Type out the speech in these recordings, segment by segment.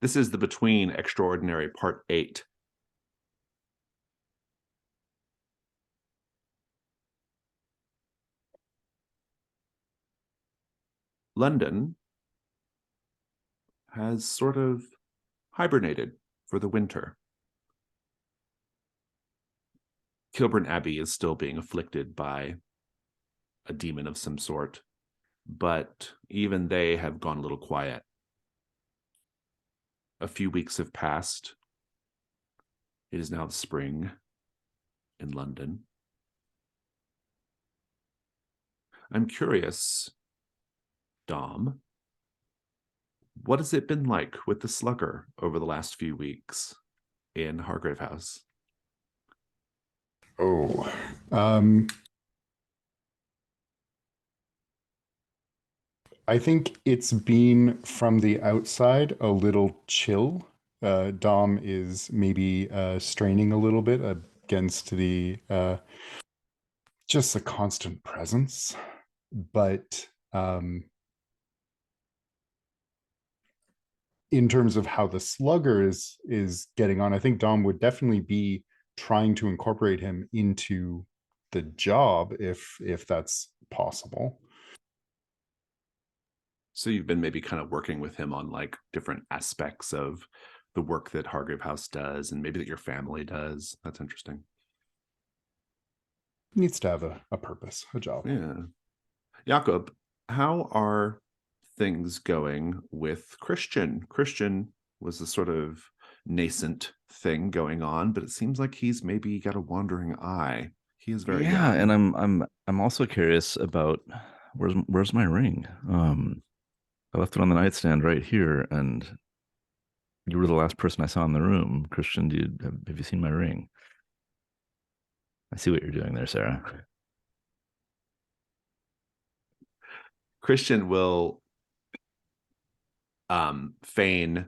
This is the Between Extraordinary Part 8. London has sort of hibernated for the winter. Kilburn Abbey is still being afflicted by a demon of some sort, but even they have gone a little quiet. A few weeks have passed. It is now the spring in London. I'm curious, Dom, what has it been like with the slugger over the last few weeks in Hargrave House? Oh, I think it's been from the outside a little chill. Dom is maybe straining a little bit against the just the constant presence, but in terms of how the slugger is getting on, I think Dom would definitely be trying to incorporate him into the job if that's possible. So you've been maybe kind of working with him on like different aspects of the work that Hargrave House does and maybe that your family does. That's interesting. Needs to have a purpose, a job. Yeah. Jakob, how are things going with Christian? Christian was a sort of nascent thing going on, but it seems like he's maybe got a wandering eye. He is very Yeah, and young. I'm also curious about where's my ring? I left it on the nightstand right here, and you were the last person I saw in the room. Christian, have you seen my ring? I see what you're doing there, Sarah. Christian will feign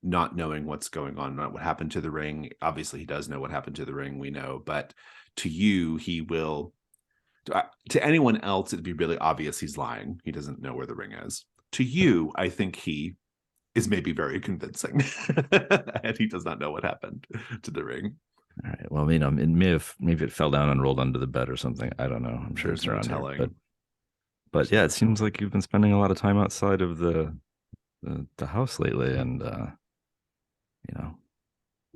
not knowing what's going on, not what happened to the ring. Obviously, he does know what happened to the ring, we know, but to you, he will. To anyone else, it'd be really obvious he's lying. He doesn't know where the ring is. To you, I think he is maybe very convincing, and he does not know what happened to the ring. All right. Well, it maybe it fell down and rolled under the bed or something. I don't know. I'm sure There's it's no around here, but telling. yeah, it seems like you've been spending a lot of time outside of the house lately, and you know,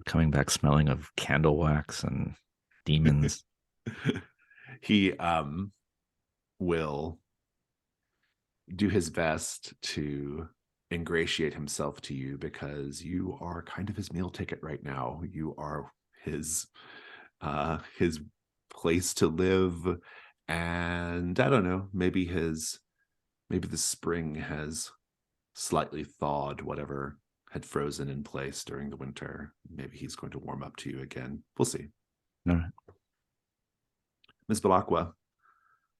coming back smelling of candle wax and demons. He will do his best to ingratiate himself to you because you are kind of his meal ticket right now. You are his place to live, and I don't know, maybe the spring has slightly thawed whatever had frozen in place during the winter. Maybe he's going to warm up to you again. We'll see. All right. Miss Balakwa,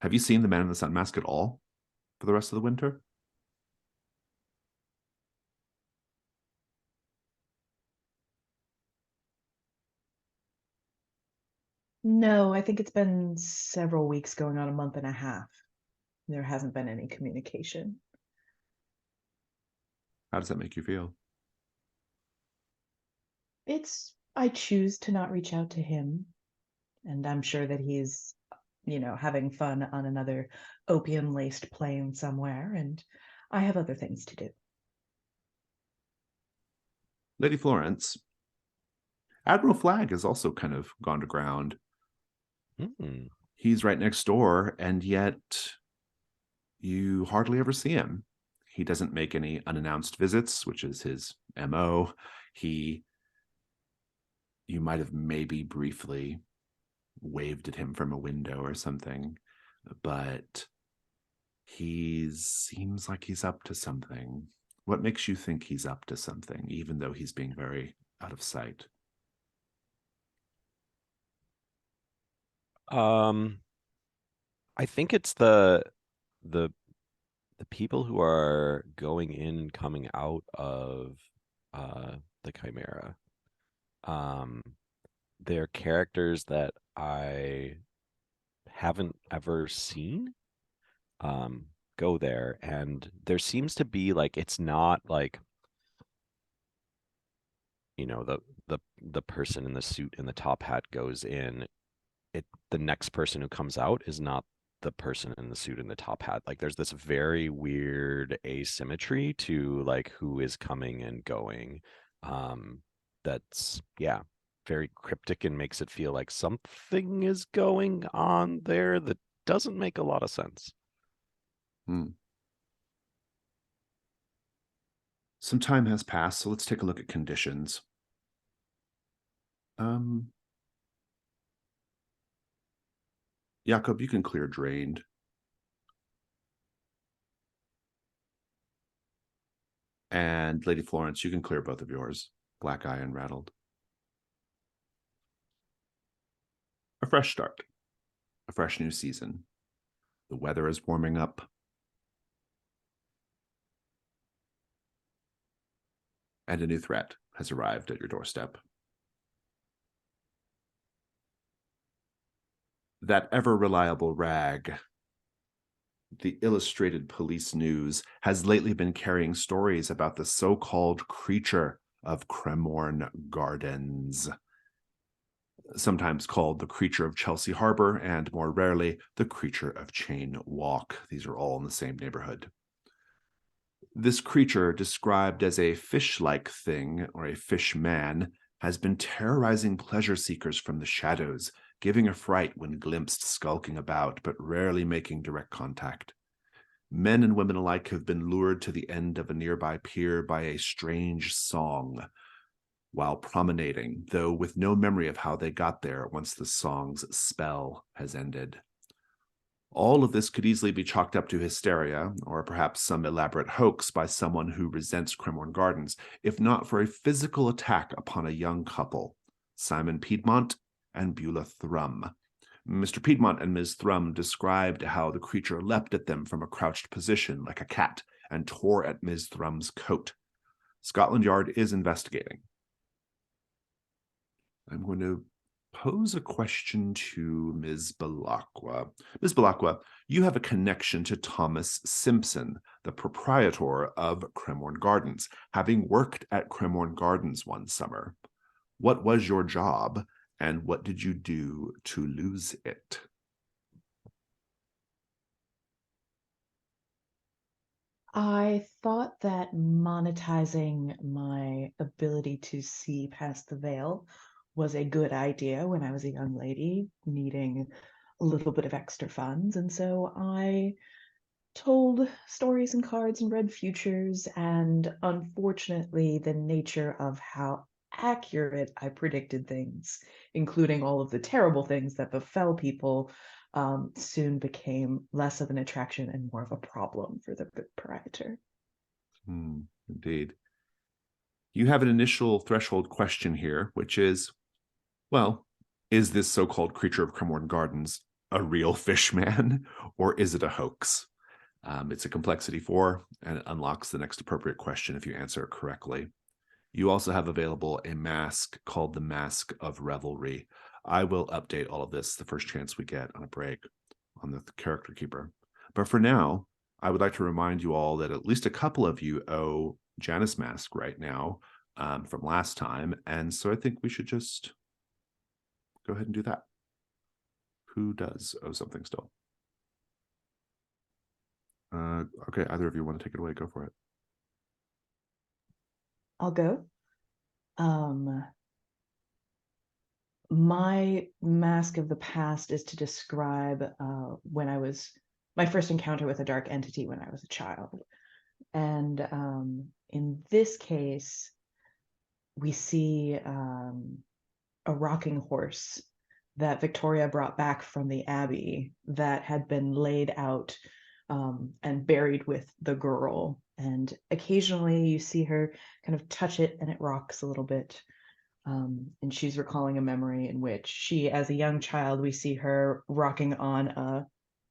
have you seen the Man in the Sun Mask at all for the rest of the winter? No, I think it's been several weeks, going on a month and a half. There hasn't been any communication. How does that make you feel? I choose to not reach out to him, and I'm sure that he's, having fun on another opium-laced plane somewhere, and I have other things to do. Lady Florence, Admiral Flag has also kind of gone to ground. Hmm. He's right next door, and yet you hardly ever see him. He doesn't make any unannounced visits, which is his MO. You might have maybe briefly waved at him from a window or something, but he seems like he's up to something. What makes you think he's up to something, even though he's being very out of sight? I think it's the the people who are going in and coming out of the Chimera. Um, they're characters that I haven't ever seen go there, and there seems to be like it's not like you know, the person in the suit and the top hat goes in, the next person who comes out is not the person in the suit and the top hat. Like there's this very weird asymmetry to like who is coming and going. That's very cryptic and makes it feel like something is going on there that doesn't make a lot of sense. Some time has passed, so let's take a look at conditions. Jakob, you can clear drained. And Lady Florence, you can clear both of yours. Black eye and rattled. A fresh start. A fresh new season. The weather is warming up. And a new threat has arrived at your doorstep. That ever-reliable rag, the Illustrated Police News, has lately been carrying stories about the so-called creature of Cremorne Gardens, sometimes called the creature of Chelsea Harbor, and more rarely, the creature of Chain Walk. These are all in the same neighborhood. This creature, described as a fish-like thing or a fish man, has been terrorizing pleasure seekers from the shadows, giving a fright when glimpsed skulking about, but rarely making direct contact. Men and women alike have been lured to the end of a nearby pier by a strange song while promenading, though with no memory of how they got there once the song's spell has ended. All of this could easily be chalked up to hysteria, or perhaps some elaborate hoax by someone who resents Cremorne Gardens, if not for a physical attack upon a young couple, Simon Piedmont and Beulah Thrum. Mr. Piedmont and Ms. Thrum described how the creature leapt at them from a crouched position like a cat and tore at Ms. Thrum's coat. Scotland Yard is investigating. I'm going to pose a question to Ms. Belacqua. Ms. Belacqua, you have a connection to Thomas Simpson, the proprietor of Cremorne Gardens, having worked at Cremorne Gardens one summer. What was your job, and what did you do to lose it? I thought that monetizing my ability to see past the veil was a good idea when I was a young lady needing a little bit of extra funds. And so I told stories and cards and read futures. And unfortunately, the nature of how accurate I predicted things, including all of the terrible things that befell people, soon became less of an attraction and more of a problem for the proprietor. Indeed. You have an initial threshold question here, which is, well, is this so-called creature of Cremorne Gardens a real fish man, or is it a hoax? It's a complexity 4, and it unlocks the next appropriate question if you answer it correctly. You also have available a mask called the Mask of Revelry. I will update all of this the first chance we get on a break on the Character Keeper. But for now, I would like to remind you all that at least a couple of you owe Janice Mask right now from last time. And so I think we should just go ahead and do that. Who does owe something still? Okay, either of you want to take it away, go for it. I'll go. My mask of the past is to describe my first encounter with a dark entity when I was a child. And in this case, we see a rocking horse that Victoria brought back from the Abbey that had been laid out and buried with the girl. And occasionally you see her kind of touch it and it rocks a little bit. And she's recalling a memory in which she, as a young child, we see her rocking on a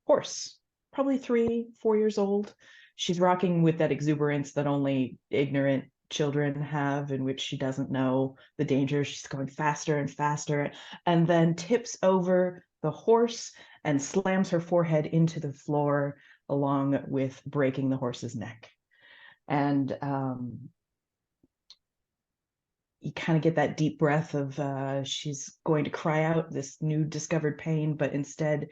horse, probably 3-4 years old. She's rocking with that exuberance that only ignorant children have, in which she doesn't know the danger. She's going faster and faster, and then tips over the horse and slams her forehead into the floor, along with breaking the horse's neck. And you kind of get that deep breath of she's going to cry out this new discovered pain, but instead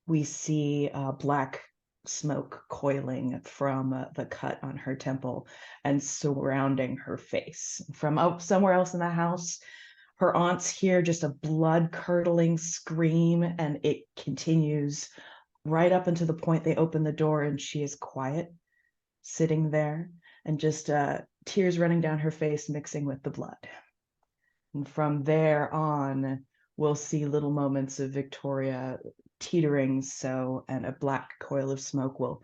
we see black smoke coiling from the cut on her temple and surrounding her face. From somewhere else in the house, her aunts hear just a blood-curdling scream, and it continues right up until the point they open the door, and she is quiet, sitting there, and just tears running down her face, mixing with the blood. And from there on, we'll see little moments of Victoria teetering so, and a black coil of smoke will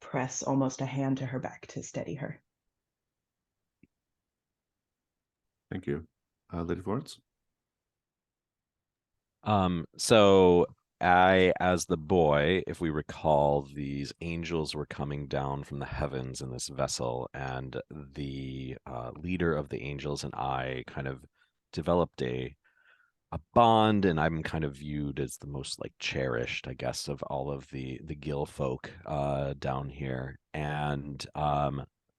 press almost a hand to her back to steady her. Thank you. Lady Florence? So I, as the boy, if we recall, these angels were coming down from the heavens in this vessel, and the leader of the angels and I kind of developed a bond, and I'm kind of viewed as the most like cherished, I guess, of all of the Gill folk down here. And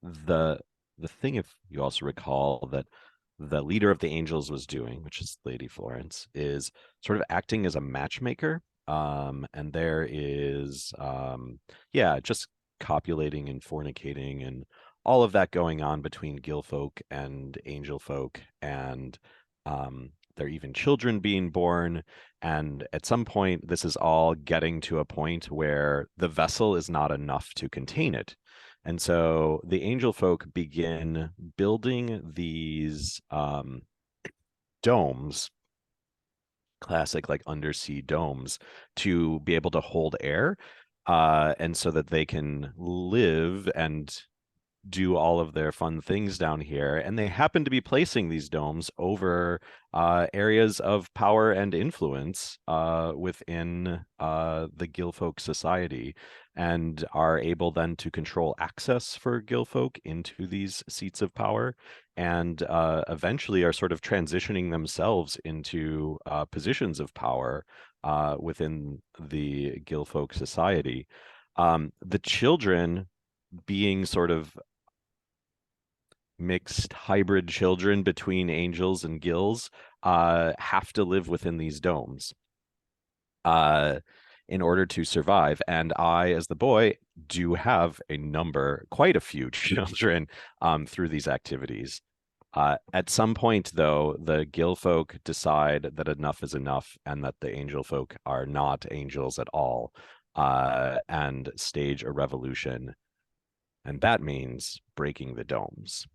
the thing, if you also recall, that the leader of the angels was doing, which is Lady Florence, is sort of acting as a matchmaker. And there is just copulating and fornicating and all of that going on between Gill folk and angel folk, and there are even children being born. And at some point, this is all getting to a point where the vessel is not enough to contain it. And so the angel folk begin building these domes, classic like undersea domes, to be able to hold air, and so that they can live and do all of their fun things down here. And they happen to be placing these domes over areas of power and influence within the Gillfolk society, and are able then to control access for Gillfolk into these seats of power, and eventually are sort of transitioning themselves into positions of power within the Gillfolk society. The children, being sort of mixed hybrid children between angels and gills, have to live within these domes in order to survive. And I, as the boy, do have quite a few children through these activities. At some point, though, the gill folk decide that enough is enough, and that the angel folk are not angels at all, and stage a revolution. And that means breaking the domes.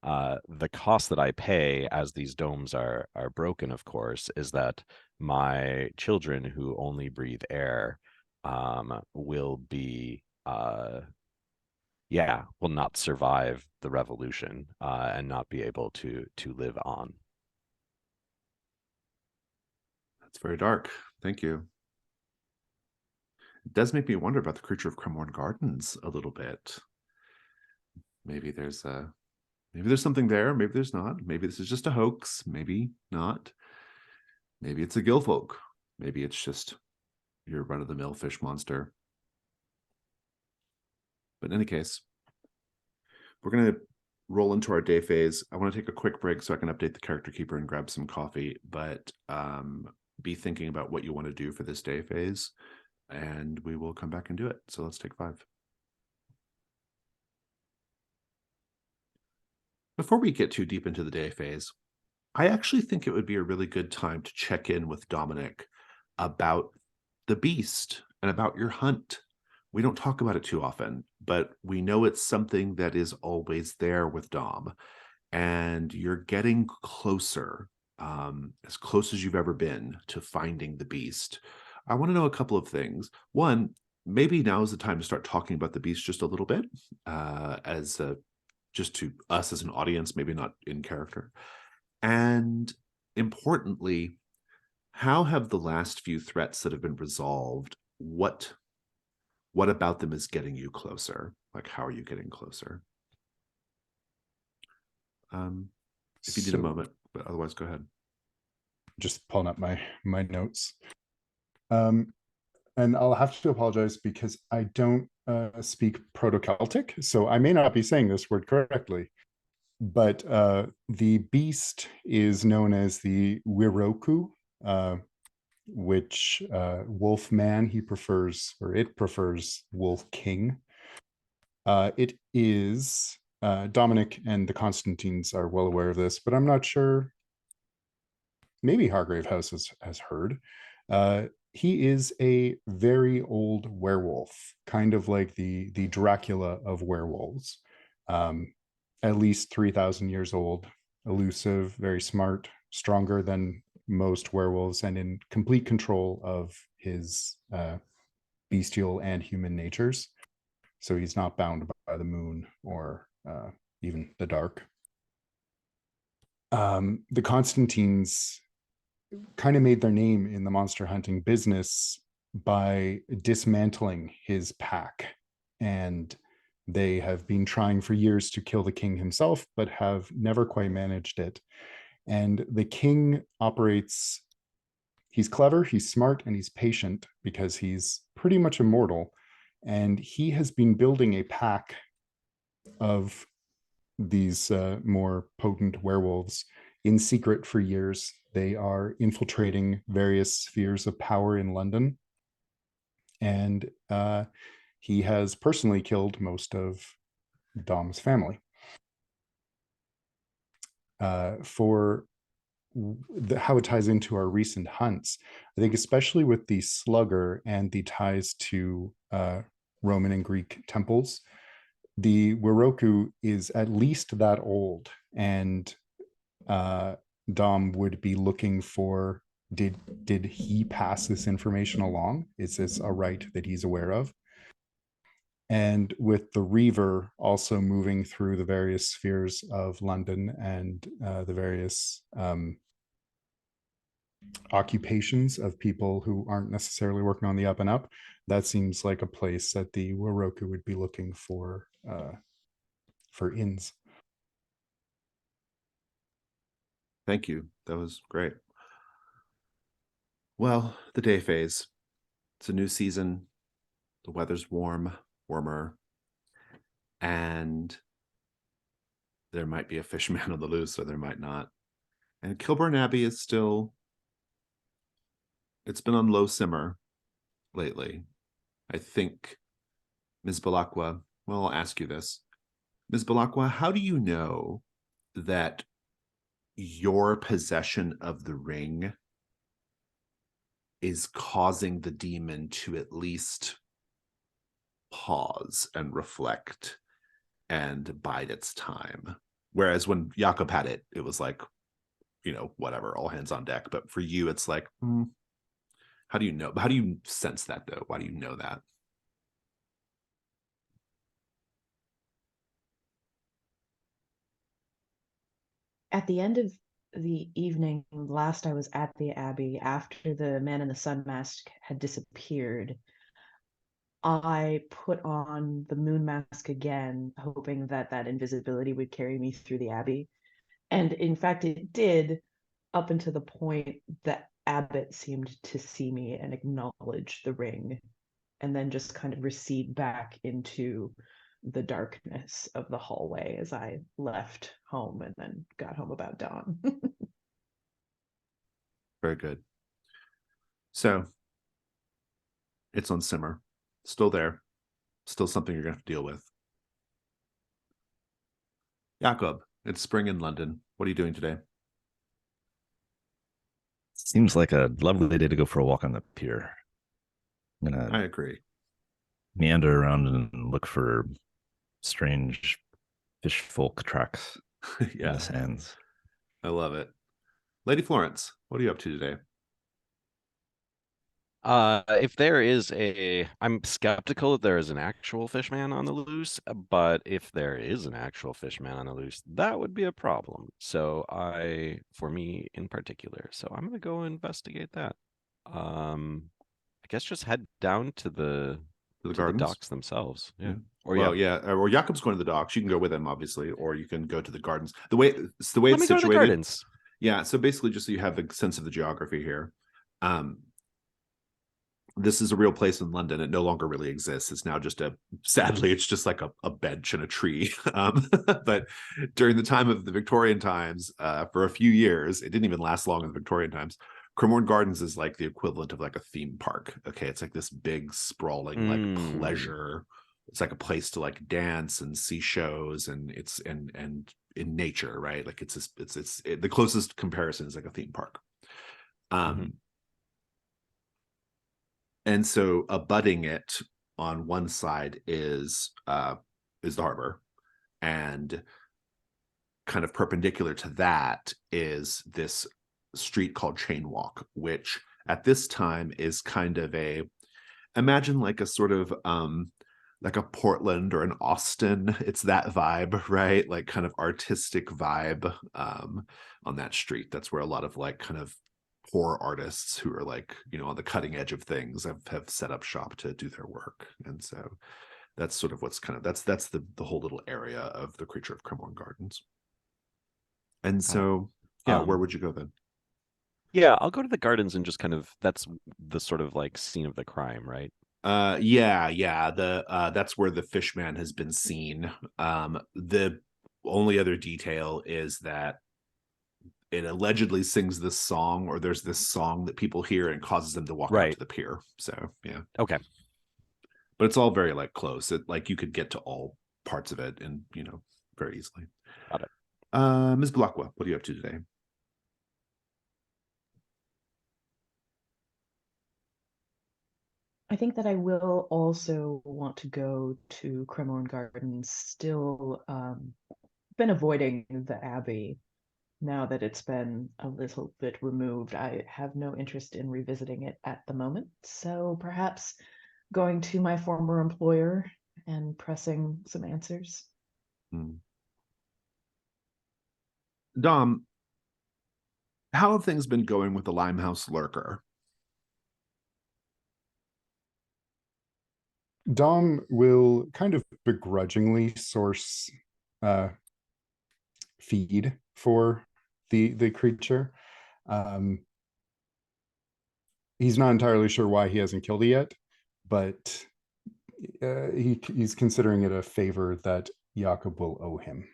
The cost that I pay as these domes are broken, of course, is that my children, who only breathe air, will not survive the revolution, and not be able to live on. That's very dark. Thank you. It does make me wonder about the creature of Cremorne Gardens a little bit. Maybe there's something there. Maybe there's not. Maybe this is just a hoax. Maybe not. Maybe it's a gillfolk. Maybe it's just your run-of-the-mill fish monster. But in any case, we're going to roll into our day phase. I want to take a quick break so I can update the character keeper and grab some coffee, but be thinking about what you want to do for this day phase, and we will come back and do it. So let's take 5. Before we get too deep into the day phase, I actually think it would be a really good time to check in with Dominic about the beast and about your hunt. We don't talk about it too often, but we know it's something that is always there with Dom, and you're getting closer, as close as you've ever been to finding the beast. I want to know a couple of things. One, maybe now is the time to start talking about the beast just a little bit, just to us as an audience, maybe not in character. And importantly, how have the last few threats that have been resolved, what about them is getting you closer? Like, how are you getting closer? If you need a moment, but otherwise go ahead. Just pulling up my notes. And I'll have to apologize because I don't speak Proto-Celtic, so I may not be saying this word correctly. But the beast is known as the Wiroku, which wolf man, he prefers, or it prefers wolf king. It is Dominic and the Constantines are well aware of this, but I'm not sure. Maybe Hargrave House has heard. He is a very old werewolf, kind of like the Dracula of werewolves. At least 3,000 years old, elusive, very smart, stronger than most werewolves, and in complete control of his bestial and human natures. So he's not bound by the moon or even the dark. The Constantines kind of made their name in the monster hunting business by dismantling his pack. And they have been trying for years to kill the king himself, but have never quite managed it. And the king operates, he's clever, he's smart, and he's patient because he's pretty much immortal. And he has been building a pack of these more potent werewolves in secret for years. They are infiltrating various spheres of power in London. And he has personally killed most of Dom's family. For how it ties into our recent hunts, I think especially with the slugger and the ties to Roman and Greek temples, the Wiroku is at least that old, and Dom would be looking for, did he pass this information along? Is this a rite that he's aware of? And with the Reaver also moving through the various spheres of London and the various occupations of people who aren't necessarily working on the up and up, that seems like a place that the Wiroku would be looking for inns. Thank you. That was great. Well, the day phase. It's a new season. The weather's warmer. And there might be a fishman on the loose, or there might not. And Kilburn Abbey is still, it's been on low simmer lately. I think, Ms. Balakwa, well, I'll ask you this. Ms. Balakwa, how do you know that your possession of the ring is causing the demon to at least pause and reflect and bide its time? Whereas when Jakob had it, it was like, whatever, all hands on deck. But for you, it's like, how do you know? How do you sense that, though? Why do you know that? At the end of the evening last I was at the Abbey, after the man in the sun mask had disappeared, I put on the moon mask again, hoping that that invisibility would carry me through the Abbey. And in fact, it did, up until the point that Abbot seemed to see me and acknowledge the ring, and then just kind of recede back into the darkness of the hallway as I left home and then got home about dawn. Very good. So it's on simmer, still there, still something you're going to have to deal with. Jakob, it's spring in London. What are you doing today? Seems like a lovely day to go for a walk on the pier. I'm I gonna agree. meander around and look for strange fish folk tracks in Yeah, the sands. I love it. Lady Florence, what are you up to today? If there is I'm skeptical that there is an actual fishman on the loose, but if there is an actual fishman on the loose, that would be a problem. So for me in particular, so I'm gonna go investigate that. I guess just head down to the Gardens? docks themselves. Yeah. Or Jakob's going to the docks. You can go with him, obviously, or you can go to the gardens. The way Let it's me go to the situated. gardens. Yeah, so basically, just so you have a sense of the geography here, this is a real place in London. It no longer really exists. It's now just sadly, it's just like a bench and a tree. But during the time of the Victorian times, for a few years, it didn't even last long in the Victorian times. Cremorne Gardens is like the equivalent of like a theme park. Okay. It's like this big sprawling, like pleasure. It's like a place to like dance and see shows, and it's and in nature, right? Like it's the closest comparison is like a theme park. And so abutting it on one side is the harbor, and kind of perpendicular to that is this street called Chain Walk, which at this time is kind of imagine like a sort of like a Portland or an Austin. It's that vibe, right? Like kind of artistic vibe on that street. That's where a lot of like kind of poor artists who are like, you know, on the cutting edge of things have set up shop to do their work. And so that's sort of what's kind of that's the whole little area of the Creature of Cremorne Gardens. And so where would you go then? Yeah, I'll go to the gardens and just kind of, that's the sort of like scene of the crime, right? That's where the fishman has been seen. The only other detail is that it allegedly sings this song, or there's this song that people hear and causes them to walk out to the pier. So yeah. Okay. But it's all very like close. It like you could get to all parts of it, and you know, very easily. Got it. Ms. Blackwell, what are you up to today? I think that I will also want to go to Cremorne Gardens. Still been avoiding the Abbey now that it's been a little bit removed. I have no interest in revisiting it at the moment. So perhaps going to my former employer and pressing some answers. Dom, how have things been going with the Limehouse Lurker? Dom will kind of begrudgingly source feed for the creature. He's not entirely sure why he hasn't killed it yet, but he's considering it a favor that Jakob will owe him.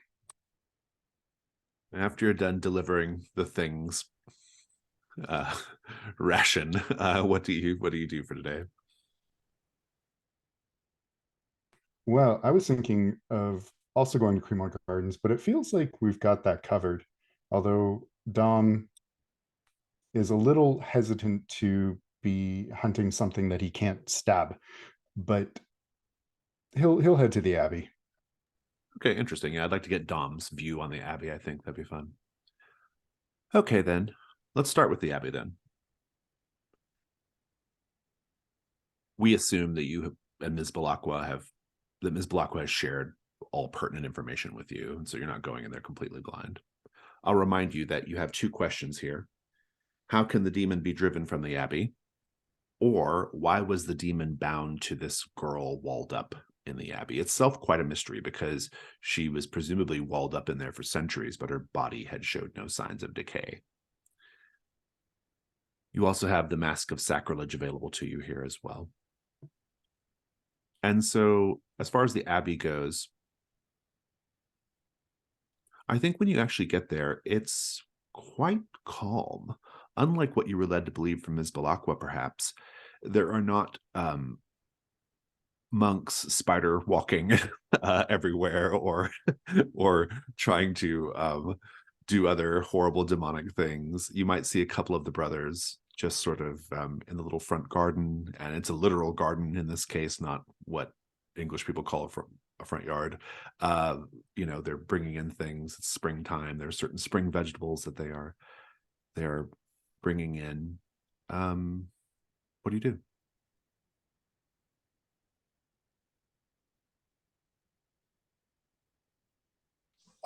After you're done delivering the things ration, what do you do for today? Well, I was thinking of also going to Cremorne Gardens, but it feels like we've got that covered. Although Dom is a little hesitant to be hunting something that he can't stab, but he'll head to the Abbey. Okay, interesting. Yeah, I'd like to get Dom's view on the Abbey. I think that'd be fun. Okay, then let's start with the Abbey. Then we assume that you and Ms. Balakwa has shared all pertinent information with you, and so you're not going in there completely blind. I'll remind you that you have two questions here. How can the demon be driven from the Abbey? Or why was the demon bound to this girl walled up in the Abbey? Itself quite a mystery, because she was presumably walled up in there for centuries, but her body had showed no signs of decay. You also have the Mask of Sacrilege available to you here as well. And so, as far as the Abbey goes, I think when you actually get there, it's quite calm. Unlike what you were led to believe from Ms. Balakwa, perhaps, there are not monks spider walking everywhere, or trying to do other horrible demonic things. You might see a couple of the brothers just sort of in the little front garden, and it's a literal garden in this case, not what English people call a front yard. You know, they're bringing in things. It's springtime. There are certain spring vegetables that they are bringing in. What do you do?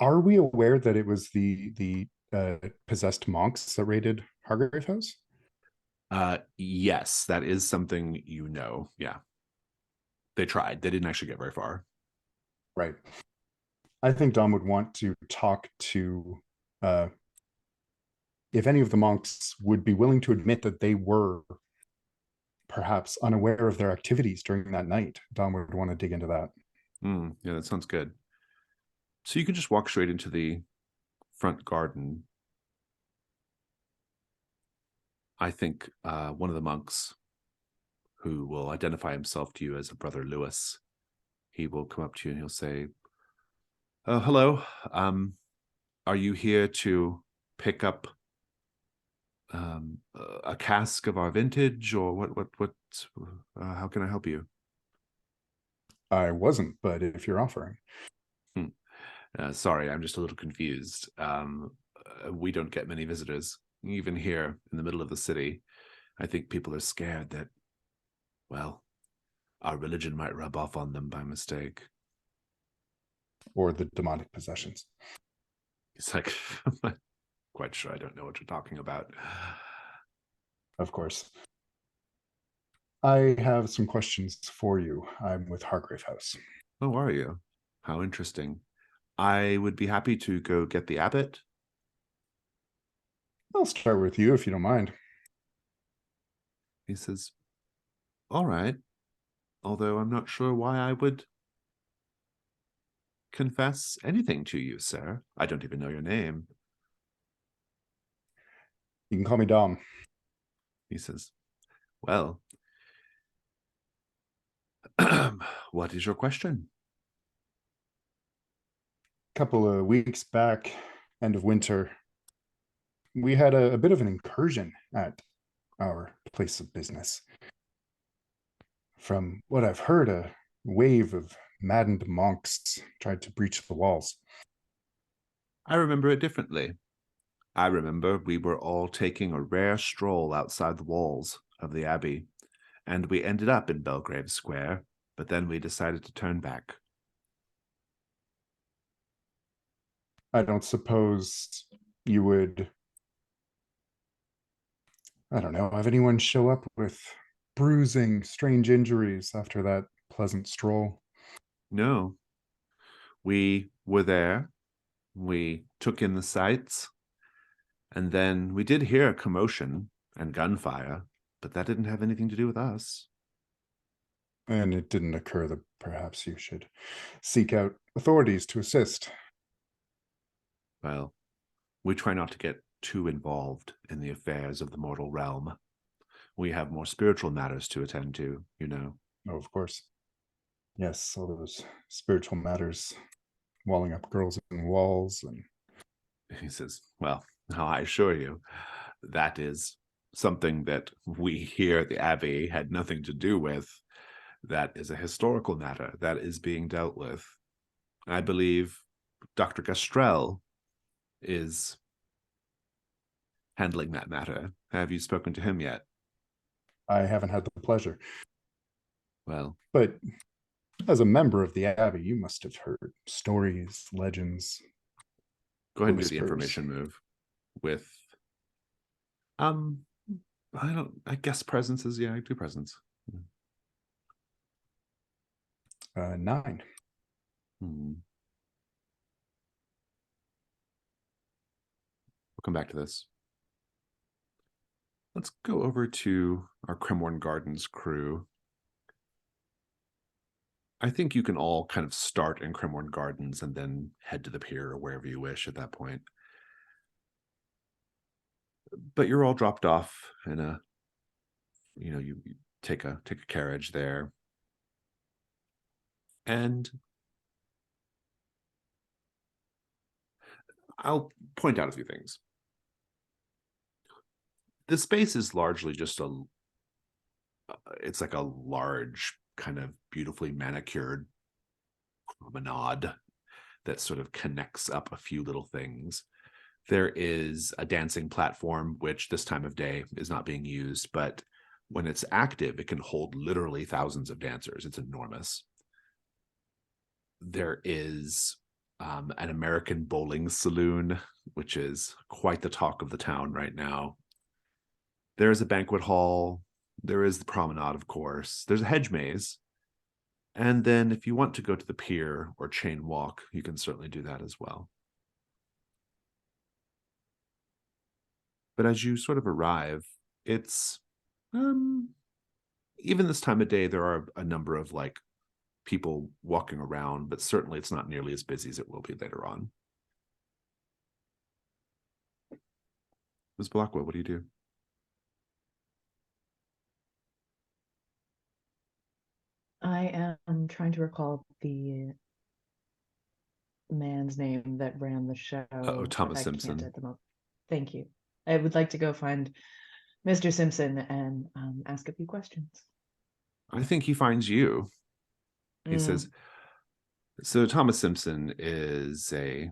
Are we aware that it was the possessed monks that raided Hargrave House? Yes, that is something you know. Yeah. They tried. They didn't actually get very far. Right. I think Dom would want to talk to if any of the monks would be willing to admit that they were perhaps unaware of their activities during that night. Dom would want to dig into that. Yeah, that sounds good. So you can just walk straight into the front garden. I think one of the monks, who will identify himself to you as a Brother Lewis, he will come up to you and he'll say, "Oh, hello. Are you here to pick up a cask of our vintage, or what? How can I help you?" I wasn't, but if you're offering. Sorry, I'm just a little confused. We don't get many visitors, even here in the middle of the city. I think people are scared that, well, our religion might rub off on them by mistake. Or the demonic possessions. He's like, "I'm not quite sure. I don't know what you're talking about." Of course. I have some questions for you. I'm with Hargrave House. Oh, are you? How interesting. I would be happy to go get the abbot. I'll start with you if you don't mind. He says, "All right. Although I'm not sure why I would confess anything to you, sir. I don't even know your name." You can call me Dom. He says, "Well, what is your question?" A couple of weeks back, end of winter, we had a bit of an incursion at our place of business. From what I've heard, a wave of maddened monks tried to breach the walls. I remember it differently. I remember we were all taking a rare stroll outside the walls of the abbey, and we ended up in Belgrave Square, but then we decided to turn back. I don't suppose you would, I don't know, have anyone show up with bruising, strange injuries after that pleasant stroll? No. We were there. We took in the sights. And then we did hear a commotion and gunfire, but that didn't have anything to do with us. And it didn't occur that perhaps you should seek out authorities to assist. Well, we try not to get too involved in the affairs of the mortal realm. We have more spiritual matters to attend to, you know. Oh, of course. Yes, all those spiritual matters, walling up girls in walls, and He says, "Well, now I assure you, that is something that we here at the Abbey had nothing to do with. That is a historical matter that is being dealt with. I believe Dr. Gastrell is handling that matter. Have you spoken to him yet?" I haven't had the pleasure. Well, But as a member of the Abbey, you must have heard stories, legends. go ahead and do the Whispers. information move with I guess presences. Yeah, I do presence. 9. We'll come back to this. Let's go over to our Cremorne Gardens crew. I think you can all kind of start in Cremorne Gardens and then head to the pier or wherever you wish at that point. But you're all dropped off in a, you take a carriage there. And I'll point out a few things. The space is largely just it's like a large kind of beautifully manicured promenade that sort of connects up a few little things. There is a dancing platform, which this time of day is not being used, but when it's active, it can hold literally thousands of dancers. It's enormous. There is an American bowling saloon, which is quite the talk of the town right now. There is a banquet hall. There is the promenade, of course. There's a hedge maze. And then if you want to go to the pier or chain walk, you can certainly do that as well. But as you sort of arrive, it's even this time of day, there are a number of like people walking around, but certainly it's not nearly as busy as it will be later on. Ms. Blackwell, what do you do? I am trying to recall the man's name that ran the show. Oh, Thomas I Simpson. can't at the moment. Thank you. I would like to go find Mr. Simpson and ask a few questions. I think he finds you. He says, so Thomas Simpson is a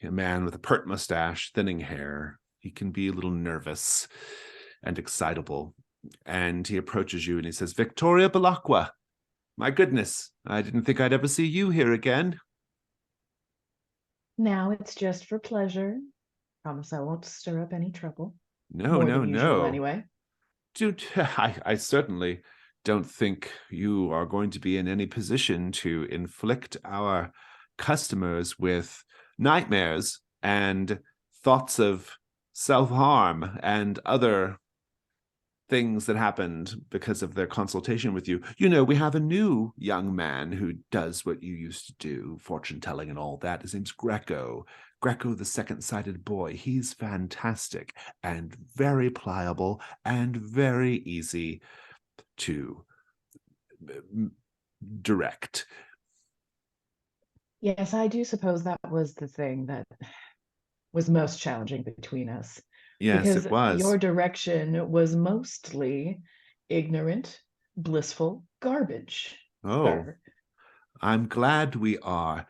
man with a pert mustache, thinning hair. He can be a little nervous and excitable. And he approaches you and he says, Victoria Belacqua, my goodness, I didn't think I'd ever see you here again. Now it's just for pleasure. Promise I won't stir up any trouble. No, More no, than usual, no. anyway. Dude, I certainly don't think you are going to be in any position to inflict our customers with nightmares and thoughts of self-harm and other things that happened because of their consultation with you. You know, we have a new young man who does what you used to do, fortune telling and all that. His name's Greco. Greco, the second-sided boy. He's fantastic and very pliable and very easy to direct. Yes, I do suppose that was the thing that was most challenging between us. Yes, because it was. your direction was mostly ignorant, blissful garbage. Oh, sir. I'm glad we are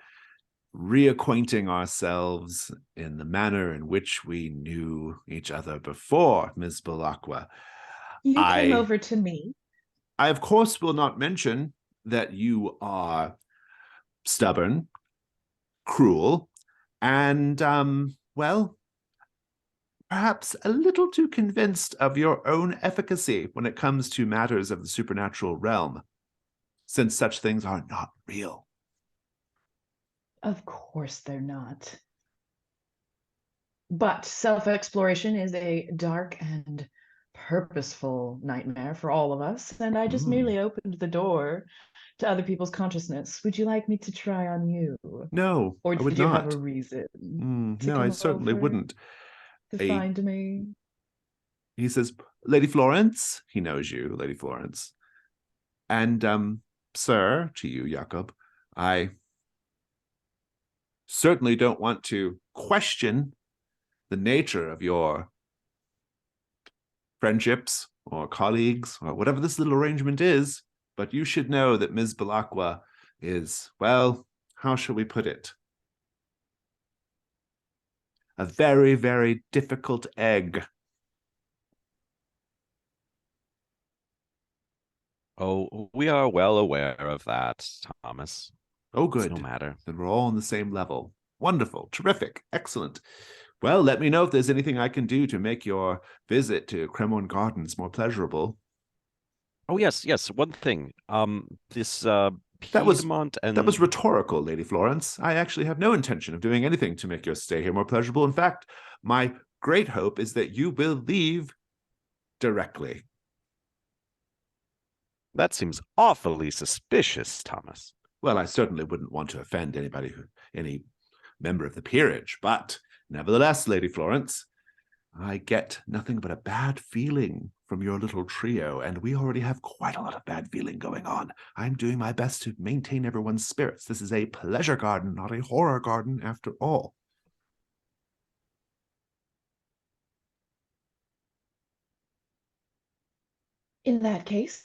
reacquainting ourselves in the manner in which we knew each other before, Ms. Belacqua. You came over to me. I, of course, will not mention that you are stubborn, cruel, and, well, perhaps a little too convinced of your own efficacy when it comes to matters of the supernatural realm, since such things are not real. Of course they're not. But self-exploration is a dark and purposeful nightmare for all of us, and I just merely opened the door to other people's consciousness. Would you like me to try on you? No, Or I would did you have not. a reason to No, I come certainly over wouldn't. to find me? He says, Lady Florence, he knows you, Lady Florence. And, sir, to you, Jakob, I certainly don't want to question the nature of your friendships or colleagues or whatever this little arrangement is, but you should know that Ms. Belacqua is, well, how shall we put it? A very, very difficult egg. Oh, we are well aware of that, Thomas. Oh, It's good. no matter. Then we're all on the same level. Wonderful. Terrific. Excellent. Well, let me know if there's anything I can do to make your visit to Cremorne Gardens more pleasurable. Oh, yes, yes. One thing. This That was Piedmont and That was rhetorical, Lady Florence. I actually have no intention of doing anything to make your stay here more pleasurable. In fact, my great hope is that you will leave directly. that seems awfully suspicious, Thomas. Well, I certainly wouldn't want to offend any member of the peerage, but nevertheless, Lady Florence, I get nothing but a bad feeling from your little trio, and we already have quite a lot of bad feeling going on. I'm doing my best to maintain everyone's spirits. This is a pleasure garden, not a horror garden, after all. In that case,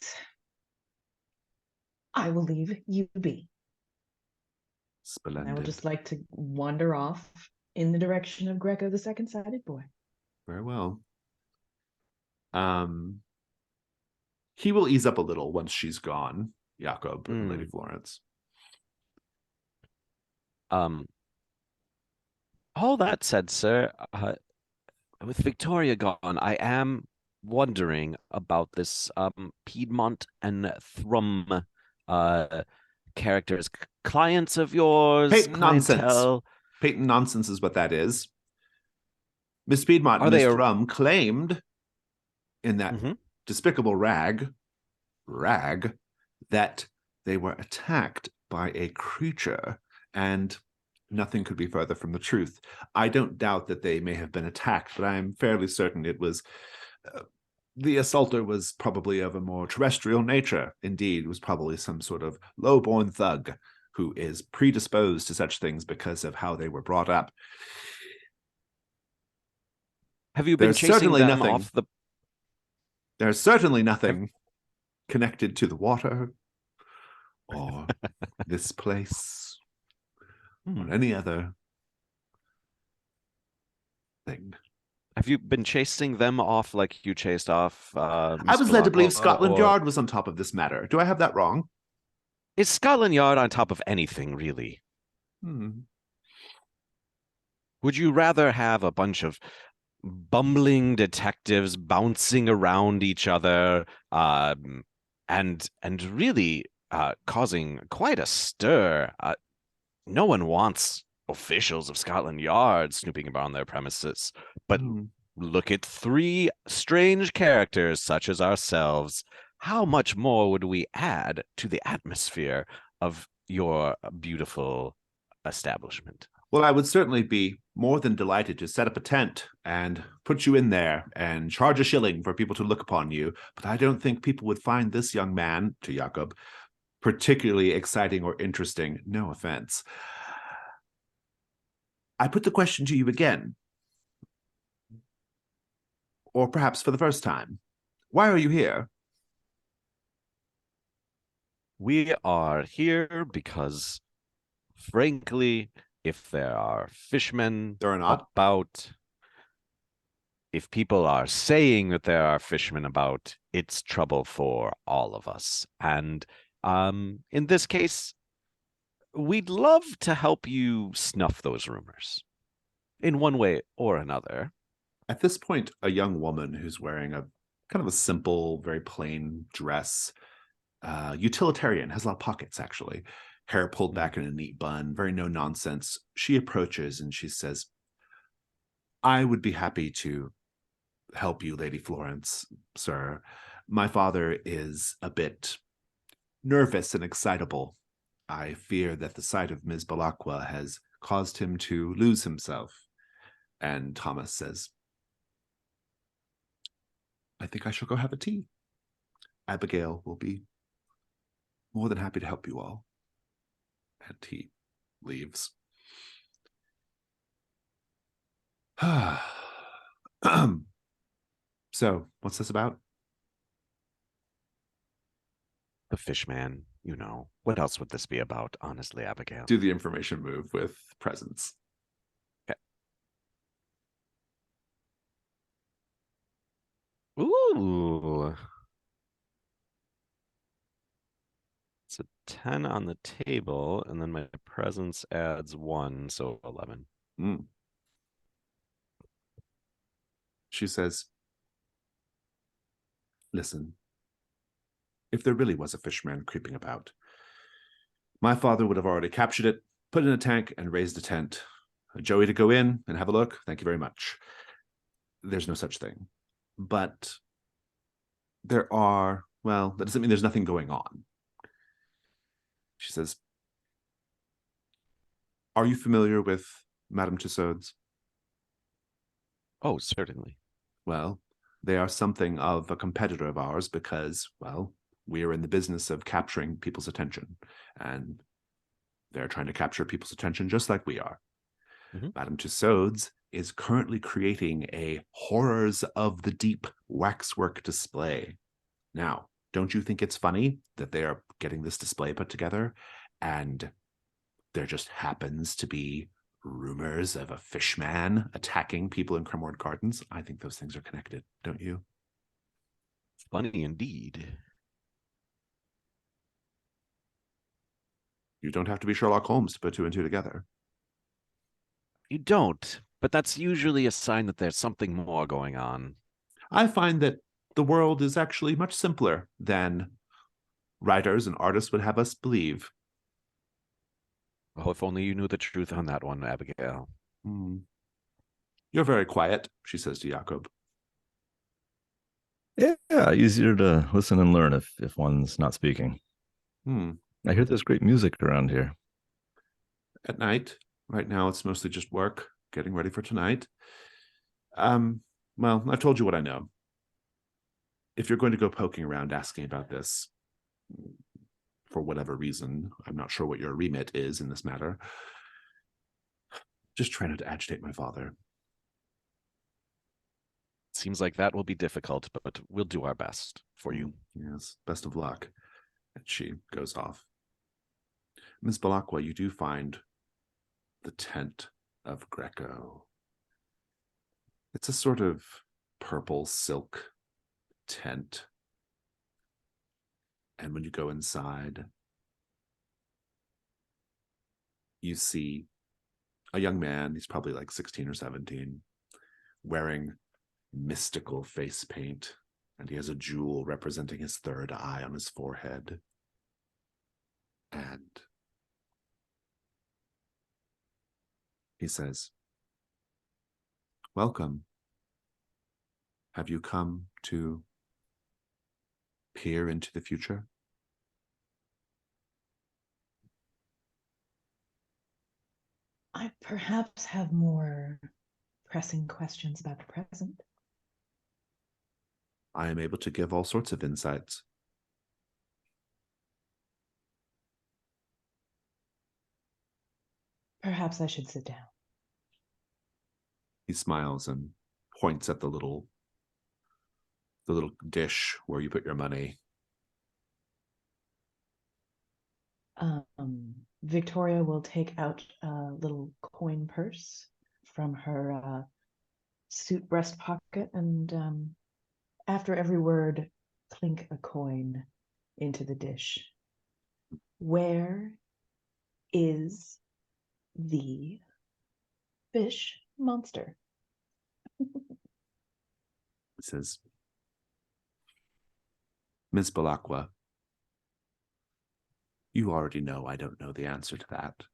I will leave you be. Splendid. I would just like to wander off in the direction of Greco, the second-sided boy. Very well. He will ease up a little once she's gone, Jakob and Lady Florence. All that said, sir, with Victoria gone, I am wondering about this Piedmont and Thrum characters, clients of yours, Patent nonsense. clientele. Patent nonsense is what that is. Miss Piedmont Are and Miss they Thrum claimed in that despicable rag brag that they were attacked by a creature, and nothing could be further from the truth. I don't doubt that they may have been attacked, but I'm fairly certain it was the assaulter was probably of a more terrestrial nature. Indeed, was probably some sort of low-born thug who is predisposed to such things because of how they were brought up. Have you been There's chasing certainly them nothing. off the? There's certainly nothing connected to the water or this place or any other thing. Have you been chasing them off like you chased off? I Miss was led to believe Belacqua, Scotland or Yard was on top of this matter. Do I have that wrong? is Scotland Yard on top of anything, really? Would you rather have a bunch of bumbling detectives bouncing around each other, and really causing quite a stir? No one wants officials of Scotland Yard snooping around their premises, but look at three strange characters such as ourselves. How much more would we add to the atmosphere of your beautiful establishment? Well, I would certainly be more than delighted to set up a tent and put you in there and charge a shilling for people to look upon you. But I don't think people would find this young man, to Jakob, particularly exciting or interesting. No offense. I put the question to you again, or perhaps for the first time. Why are you here? We are here because, frankly, if there are fishmen There are not. about, if people are saying that there are fishmen about, it's trouble for all of us. And in this case, we'd love to help you snuff those rumors in one way or another. At this point, a young woman who's wearing a kind of a simple, very plain dress, utilitarian, has a lot of pockets, actually, hair pulled back in a neat bun, very no nonsense. She approaches and she says, I would be happy to help you, Lady Florence, sir. My father is a bit nervous and excitable. I fear that the sight of Ms. Belacqua has caused him to lose himself. And Thomas says, I think I shall go have a tea. Abigail will be more than happy to help you all. And he leaves. So, what's this about? The fishman, you know. What else would this be about, honestly, Abigail? Do the information move with presence. Okay. Ooh. It's a 10 on the table, and then my presence adds 1, so 11. She says, listen, if there really was a fishman creeping about, my father would have already captured it, put it in a tank, and raised a tent. Joey to go in and have a look. Thank you very much. There's no such thing. But there are, well, that doesn't mean there's nothing going on. She says, are you familiar with Madame Tussauds? Oh, certainly. Well, they are something of a competitor of ours because, well, we are in the business of capturing people's attention, and they're trying to capture people's attention just like we are. Madame Tussauds is currently creating a Horrors of the Deep waxwork display. Now, don't you think it's funny that they are getting this display put together, and there just happens to be rumors of a fishman attacking people in Cremorne Gardens? I think those things are connected, don't you? Funny indeed. You don't have to be Sherlock Holmes to put two and two together. You don't, but that's usually a sign that there's something more going on. I find that the world is actually much simpler than writers and artists would have us believe. Oh, if only you knew the truth on that one, Abigail. You're very quiet, she says to Jakob. Yeah, easier to listen and learn if one's not speaking. Hmm. I hear there's great music around here. At night. Right now, it's mostly just work, getting ready for tonight. Well, I've told you what I know. If you're going to go poking around asking about this, for whatever reason, I'm not sure what your remit is in this matter. Just try not to agitate my father. Seems like that will be difficult, but we'll do our best for you. Yes, best of luck. And she goes off. Miss Balakwa, you do find the tent of Greco. It's a sort of purple silk tent. And when you go inside, you see a young man, he's probably like 16 or 17, wearing mystical face paint, and he has a jewel representing his third eye on his forehead. And he says, "Welcome. Have you come to peer into the future?" I perhaps have more pressing questions about the present. I am able to give all sorts of insights. Perhaps I should sit down. He smiles and points at the little dish where you put your money. Victoria will take out a little coin purse from her suit breast pocket and, after every word, clink a coin into the dish. Where is the fish monster? He says, "Miss Balakwa, you already know I don't know the answer to that.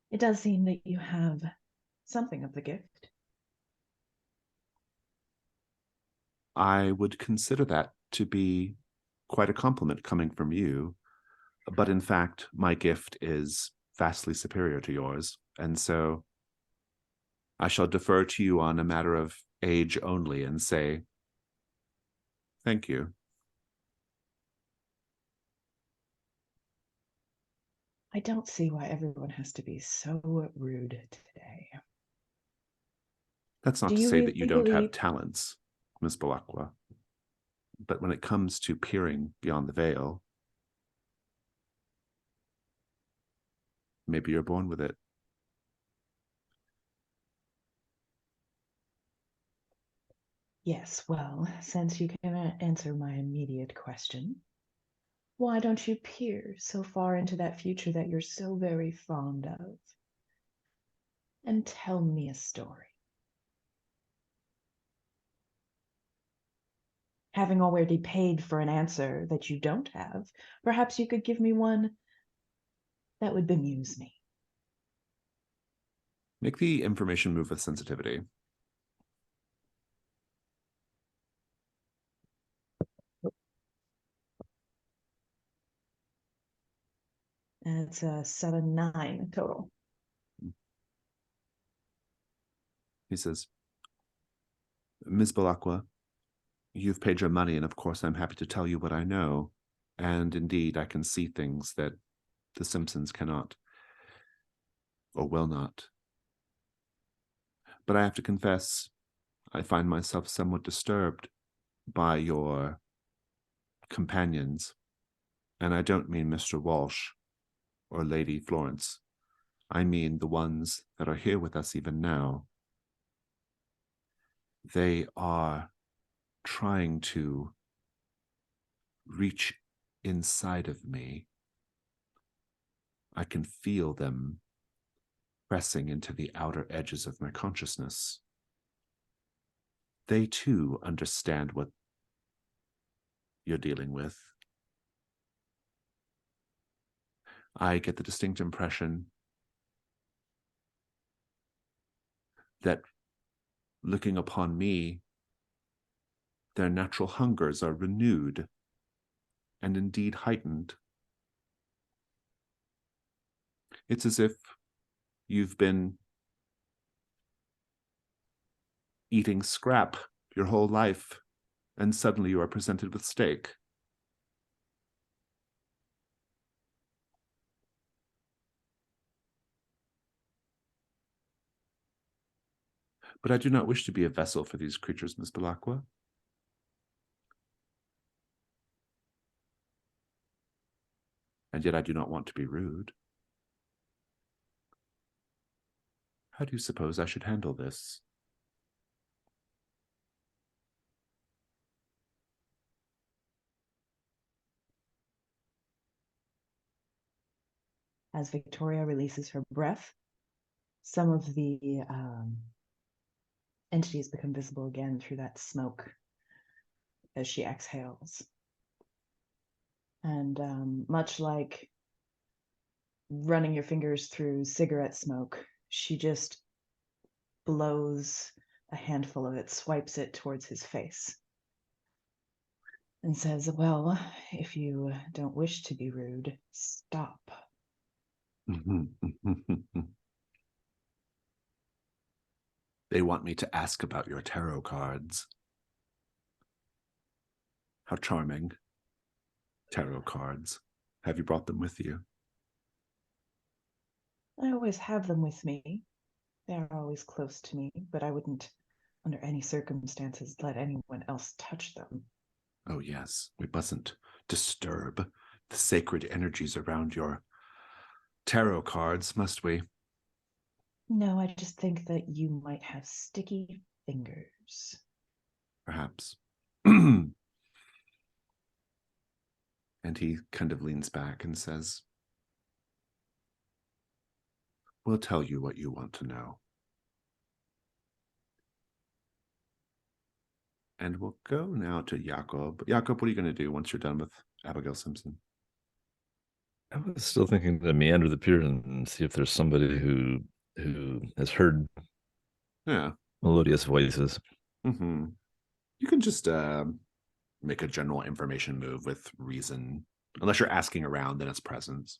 It does seem that you have something of the gift. I would consider that to be quite a compliment coming from you, but in fact, my gift is vastly superior to yours, and so I shall defer to you on a matter of age only and say, thank you." I don't see why everyone has to be so rude today. That's not Do to you say that you really don't have believe talents, Miss Balakwa, but when it comes to peering beyond the veil, maybe you're born with it. Yes, well, since you can answer my immediate question, why don't you peer so far into that future that you're so very fond of and tell me a story? Having already paid for an answer that you don't have, perhaps you could give me one that would bemuse me. Make the information move with sensitivity. And it's a 7-9 total. He says, "Ms. Balakwa, you've paid your money, and of course I'm happy to tell you what I know. And indeed, I can see things that the Simpsons cannot, or will not. But I have to confess, I find myself somewhat disturbed by your companions. And I don't mean Mr. Walsh or Lady Florence. I mean the ones that are here with us even now. They are trying to reach inside of me. I can feel them pressing into the outer edges of my consciousness. They too understand what you're dealing with. I get the distinct impression that looking upon me, their natural hungers are renewed and indeed heightened. It's as if you've been eating scrap your whole life, and suddenly you are presented with steak. But I do not wish to be a vessel for these creatures, Miss Belacqua. And yet I do not want to be rude. How do you suppose I should handle this? As Victoria releases her breath, some of the entities become visible again through that smoke as she exhales. And much like running your fingers through cigarette smoke, she just blows a handful of it, swipes it towards his face, and says, well, if you don't wish to be rude, stop. They want me to ask about your tarot cards. How charming. Tarot cards. Have you brought them with you? I always have them with me. They are always close to me, but I wouldn't, under any circumstances, let anyone else touch them. Oh, yes. We mustn't disturb the sacred energies around your tarot cards, must we? No, I just think that you might have sticky fingers. Perhaps. And he kind of leans back and says, we'll tell you what you want to know. And we'll go now to Jakob. Jakob, what are you going to do once you're done with Abigail Simpson? I was still thinking to meander the pier and see if there's somebody who has heard Yeah. melodious voices. Mm-hmm. You can just make a general information move with reason. Unless you're asking around, then it's presence.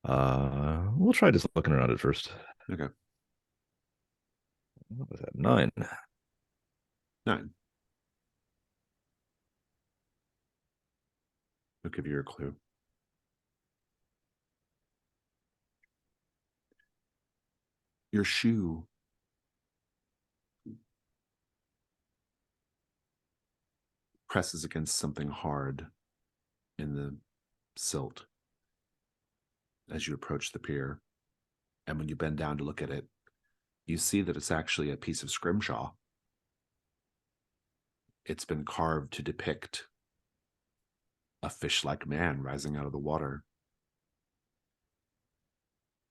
We'll try just looking around at first. Okay. What was that? 9. 9. I'll give you a clue. Your shoe presses against something hard in the silt as you approach the pier. And when you bend down to look at it, you see that it's actually a piece of scrimshaw. It's been carved to depict a fish-like man rising out of the water.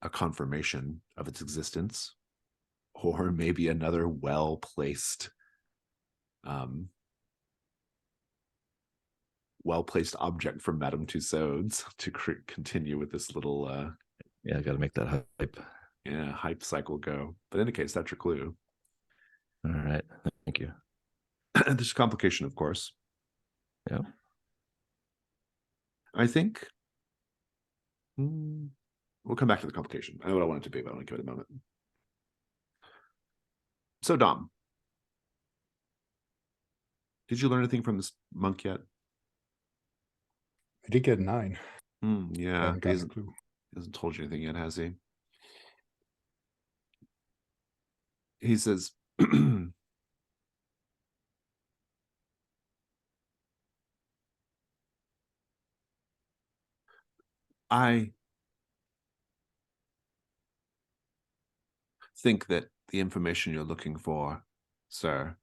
A confirmation of its existence, or maybe another well-placed object from Madame Tussauds to continue with this little Yeah, I got to make that hype. Hype cycle go. But in any case, that's your clue. All right, thank you. There's a complication, of course. Yeah. I think we'll come back to the complication. I know what I want it to be, but I want to give it a moment. So, Dom, did you learn anything from this monk yet? I did get 9. Yeah, Got a clue. He hasn't told you anything yet, has he? He says, I think that the information you're looking for, sir,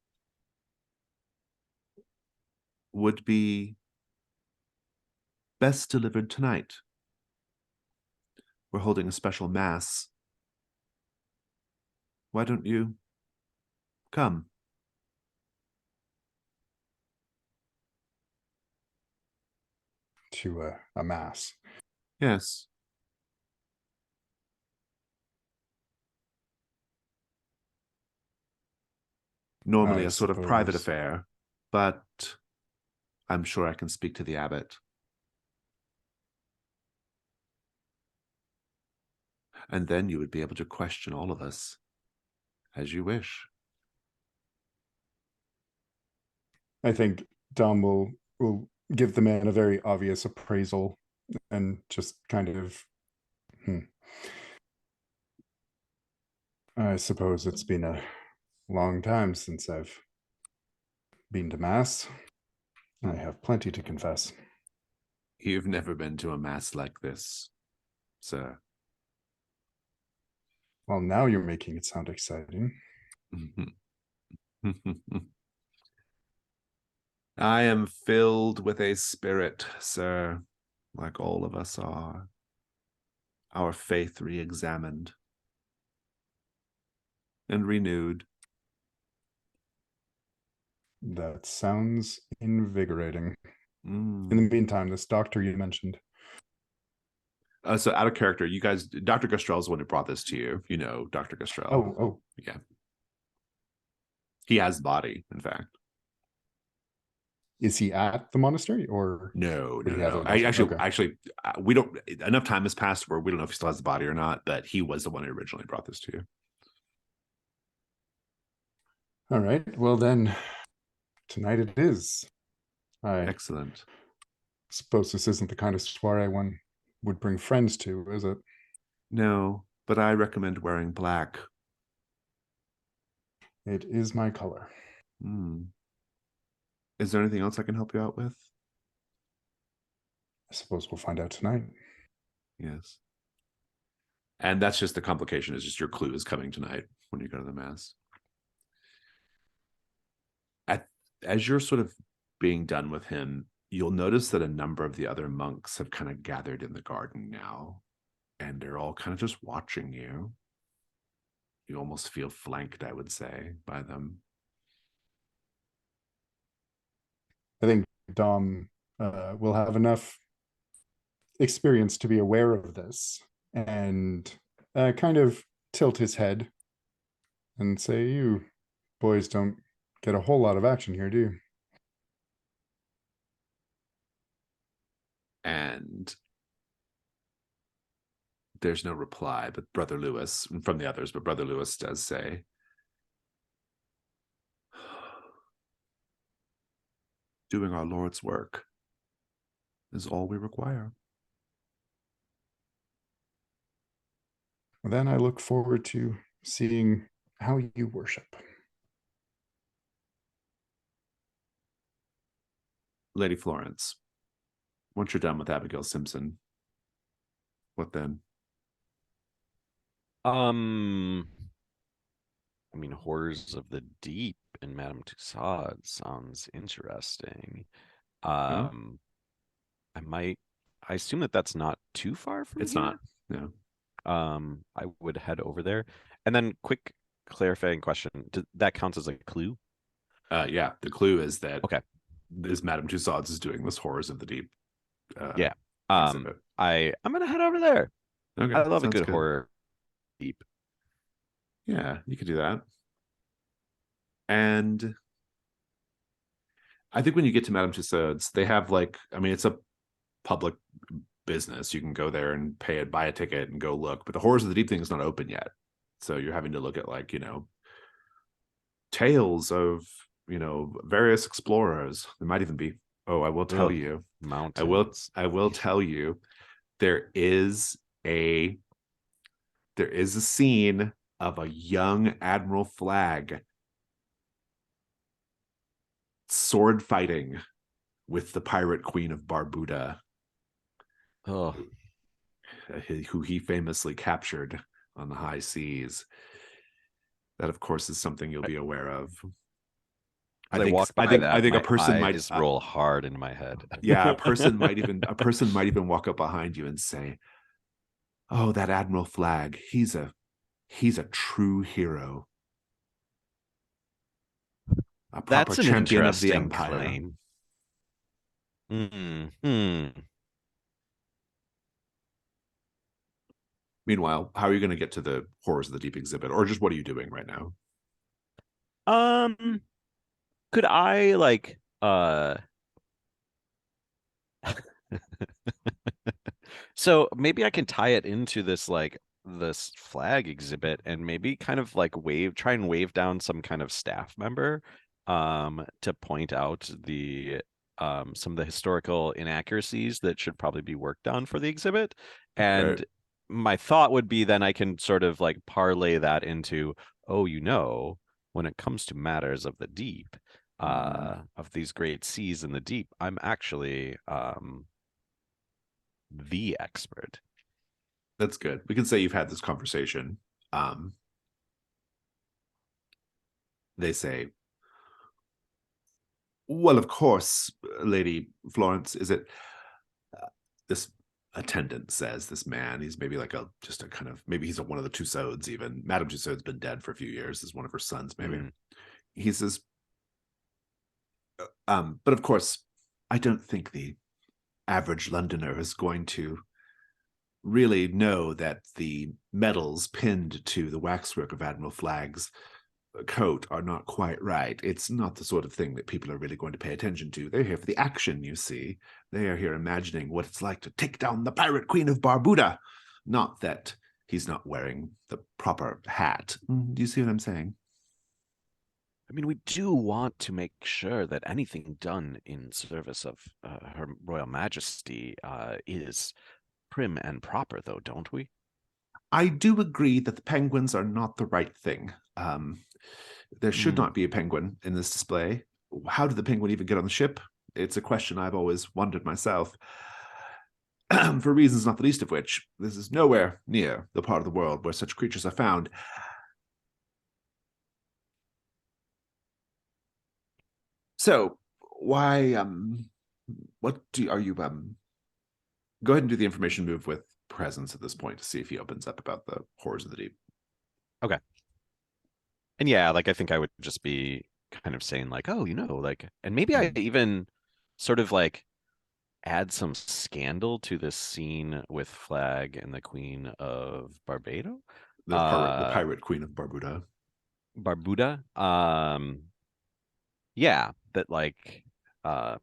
would be best delivered tonight. We're holding a special mass. Why don't you come? To a mass. Yes. normally I a sort of private suppose. affair, but I'm sure I can speak to the abbot. And then you would be able to question all of us as you wish. I think Dom will give the man a very obvious appraisal and just kind of, I suppose it's been a long time since I've been to Mass. I have plenty to confess. You've never been to a mass like this, sir. Well, now you're making it sound exciting. I am filled with a spirit, sir, like all of us are. Our faith re-examined and renewed. That sounds invigorating. In the Mm. meantime, this doctor you mentioned. So out of character, you guys, Dr. Gastrell's the one who brought this to you. You know, Dr. Gastrell. Oh, Yeah. He has the body, in fact. is he at the monastery or No, would no, he have no. it I elsewhere? actually, we don't. Enough time has passed where we don't know if he still has the body or not. But he was the one who originally brought this to you. All right. Well, then, tonight it is. I Excellent. suppose this isn't the kind of soiree one would bring friends to, is it? No, but I recommend wearing black. It is my color. Hmm. Is there anything else I can help you out with? I suppose we'll find out tonight. Yes. And that's just the complication, is just your clue is coming tonight when you go to the mass. As you're sort of being done with him, you'll notice that a number of the other monks have kind of gathered in the garden now, and they're all kind of just watching you. You almost feel flanked, I would say, by them. I think Dom will have enough experience to be aware of this and kind of tilt his head and say, "You boys don't get a whole lot of action here, do you?" And there's no reply, but Brother Lewis, from the others, but Brother Lewis does say, doing our Lord's work is all we require. Then I look forward to seeing how you worship. Lady Florence, once you're done with Abigail Simpson, what then? I mean, Horrors of the Deep and Madame Tussaud sounds interesting. Huh? I assume that that's not too far from It's here. not. No. I would head over there. And then quick clarifying question. That counts as a clue? Yeah, the clue is that Okay. is Madame Tussauds is doing this Horrors of the Deep. Yeah. Exhibit. I'm gonna head over there. Okay, I love a sounds good horror deep. Yeah, you could do that. And I think when you get to Madame Tussauds, they have it's a public business. You can go there and pay it, buy a ticket, and go look. But the Horrors of the Deep thing is not open yet, so you're having to look at tales of various explorers. There might even be. Oh, I will tell you. Mountains. I will tell you. There is a scene of a young Admiral Flagg sword fighting with the pirate queen of Barbuda, Oh, who he famously captured on the high seas. That, of course, is something you'll be aware of. I think a person might roll hard in my head. Yeah, a person might even walk up behind you and say, "Oh, that Admiral Flagg, he's a true hero. A proper That's an champion of the interesting empire." claim. Meanwhile, how are you going to get to the Horrors of the Deep exhibit, or just what are you doing right now? Could I like so maybe I can tie it into this like this flag exhibit and maybe kind of like try and wave down some kind of staff member to point out the some of the historical inaccuracies that should probably be worked on for the exhibit. Right. And my thought would be then I can sort of like parlay that into, oh, when it comes to matters of the deep, of these great seas in the deep, I'm actually the expert. That's good. We can say you've had this conversation. They say, well, of course, Lady Florence, is it this attendant says, this man, he's maybe like just a kind of, maybe he's one of the Tussauds even. Madame Tussaud's been dead for a few years, is one of her sons, maybe. He says, but of course, I don't think the average Londoner is going to really know that the medals pinned to the waxwork of Admiral Flagg's coat are not quite right. It's not the sort of thing that people are really going to pay attention to. They're here for the action, you see. They are here imagining what it's like to take down the Pirate Queen of Barbuda. Not that he's not wearing the proper hat. Do you see what I'm saying? I mean, we do want to make sure that anything done in service of Her Royal Majesty is prim and proper, though, don't we? I do agree that the penguins are not the right thing. There should not be a penguin in this display. How did the penguin even get on the ship? It's a question I've always wondered myself. For reasons not the least of which, this is nowhere near the part of the world where such creatures are found. So, why, are you, go ahead and do the information move with presence at this point to see if he opens up about the horrors of the deep. Okay. And yeah, like I think I would just be kind of saying like, oh, like, and maybe I even sort of like add some scandal to this scene with Flag and the Queen of Barbados. The Pirate Queen of Barbuda. Barbuda. Yeah, that like, oh,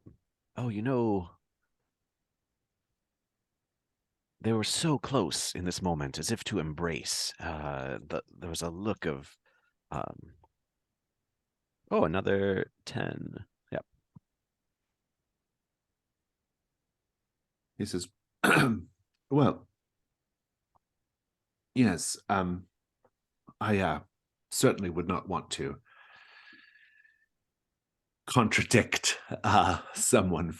they were so close in this moment, as if to embrace. There was a look of, oh, another 10. Yep. He says, well, yes, I certainly would not want to contradict someone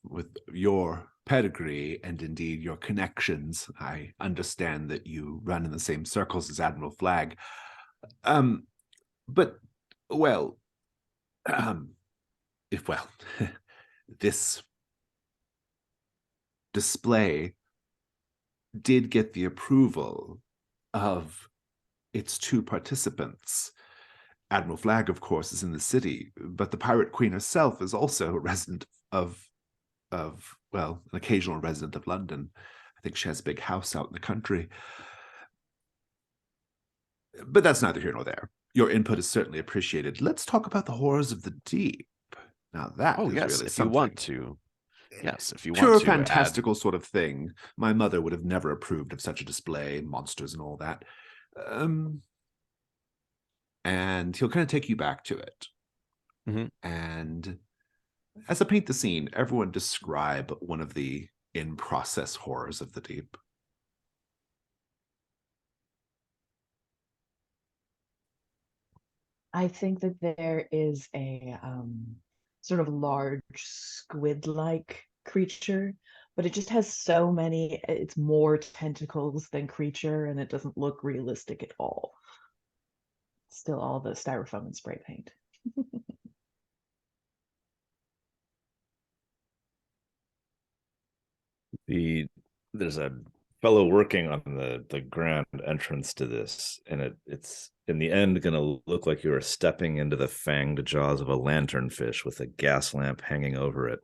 with your pedigree and indeed your connections. I understand that you run in the same circles as Admiral Flag. But, well, this display did get the approval of its two participants. Admiral Flag, of course, is in the city, but the Pirate Queen herself is also a resident of an occasional resident of London. I think she has a big house out in the country. But that's neither here nor there. Your input is certainly appreciated. Let's talk about the horrors of the deep. Now that is yes, really if something. You want to. Yes, if you Pure want to fantastical sort of thing. My mother would have never approved of such a display, monsters and all that. And he'll kind of take you back to it. And as I paint the scene, everyone describe one of the in-process horrors of the deep. I think that there is a sort of large squid-like creature, but it just has so many, it's more tentacles than creature, and it doesn't look realistic at all. Still all the styrofoam and spray paint. There's a fellow working on the grand entrance to this, and it's in the end going to look like you are stepping into the fanged jaws of a lanternfish with a gas lamp hanging over it.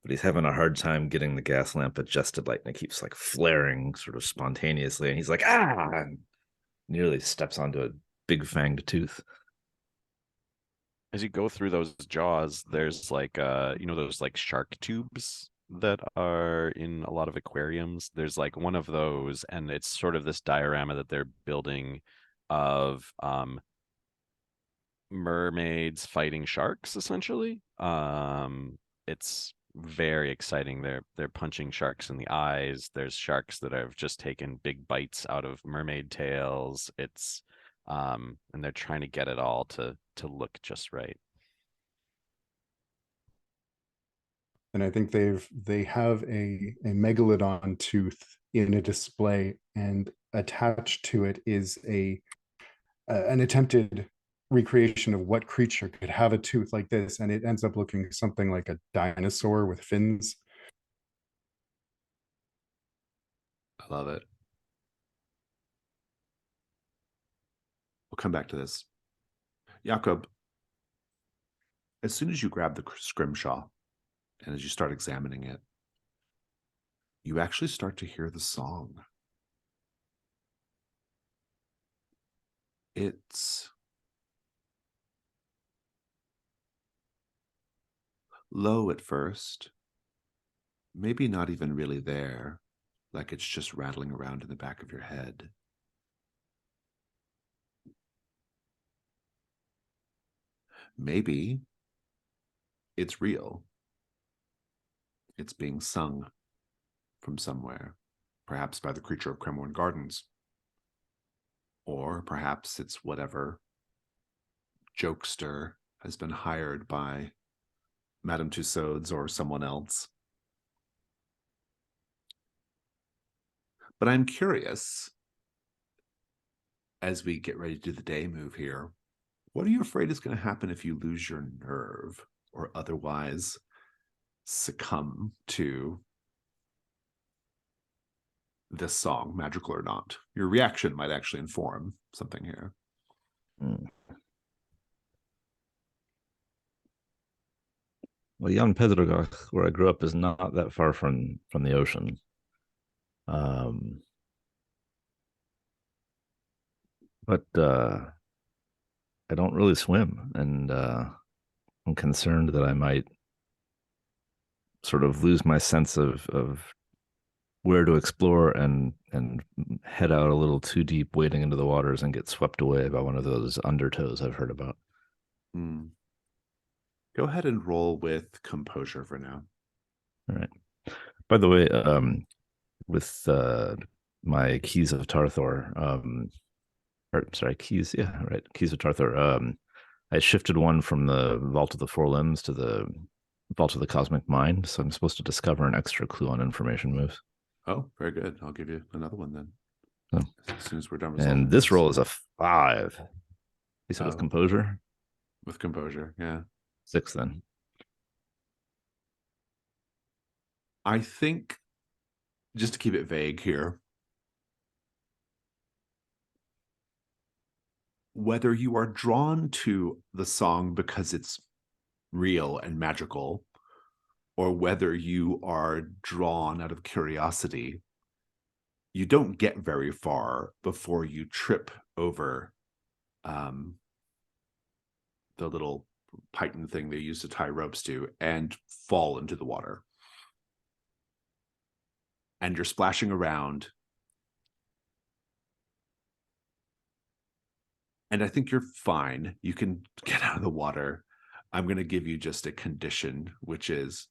But he's having a hard time getting the gas lamp adjusted, like, and it keeps like flaring sort of spontaneously, and he's like, and nearly steps onto a big fanged tooth. as you go through those jaws, there's like those like shark tubes that are in a lot of aquariums. There's like one of those, and it's sort of this diorama that they're building of mermaids fighting sharks, essentially. It's very exciting. They're punching sharks in the eyes. There's sharks that have just taken big bites out of mermaid tails. It's and they're trying to get it all to look just right. And I think they have a megalodon tooth in a display, and attached to it is an attempted recreation of what creature could have a tooth like this, and it ends up looking something like a dinosaur with fins. I love it. We'll come back to this. Jakob, as soon as you grab the scrimshaw and as you start examining it, you actually start to hear the song. It's low at first, maybe not even really there, like it's just rattling around in the back of your head. Maybe it's real. It's being sung from somewhere, perhaps by the creature of Cremorne Gardens. Or perhaps it's whatever jokester has been hired by Madame Tussauds or someone else. But I'm curious, as we get ready to do the day move here, what are you afraid is going to happen if you lose your nerve or otherwise succumb to this song, magical or not? Your reaction might actually inform something here. Well, Jan Pedrogach, where I grew up, is not that far from the ocean. But I don't really swim, and I'm concerned that I might sort of lose my sense of where to explore and head out a little too deep, wading into the waters, and get swept away by one of those undertows I've heard about. Go ahead and roll with composure for now. All right. By the way, with my keys of Tarthor, keys of Tarthor. I shifted one from the Vault of the Four Limbs to the Vault of the Cosmic Mind, so I'm supposed to discover an extra clue on information moves. Oh, very good. I'll give you another one then. Oh. As soon as we're done. And this roll is a 5. You said with composure? With composure, yeah. 6 then. I think, just to keep it vague here, whether you are drawn to the song because it's real and magical, or whether you are drawn out of curiosity, you don't get very far before you trip over the little python thing they use to tie ropes to and fall into the water. And you're splashing around. And I think you're fine. You can get out of the water. I'm going to give you just a condition, which is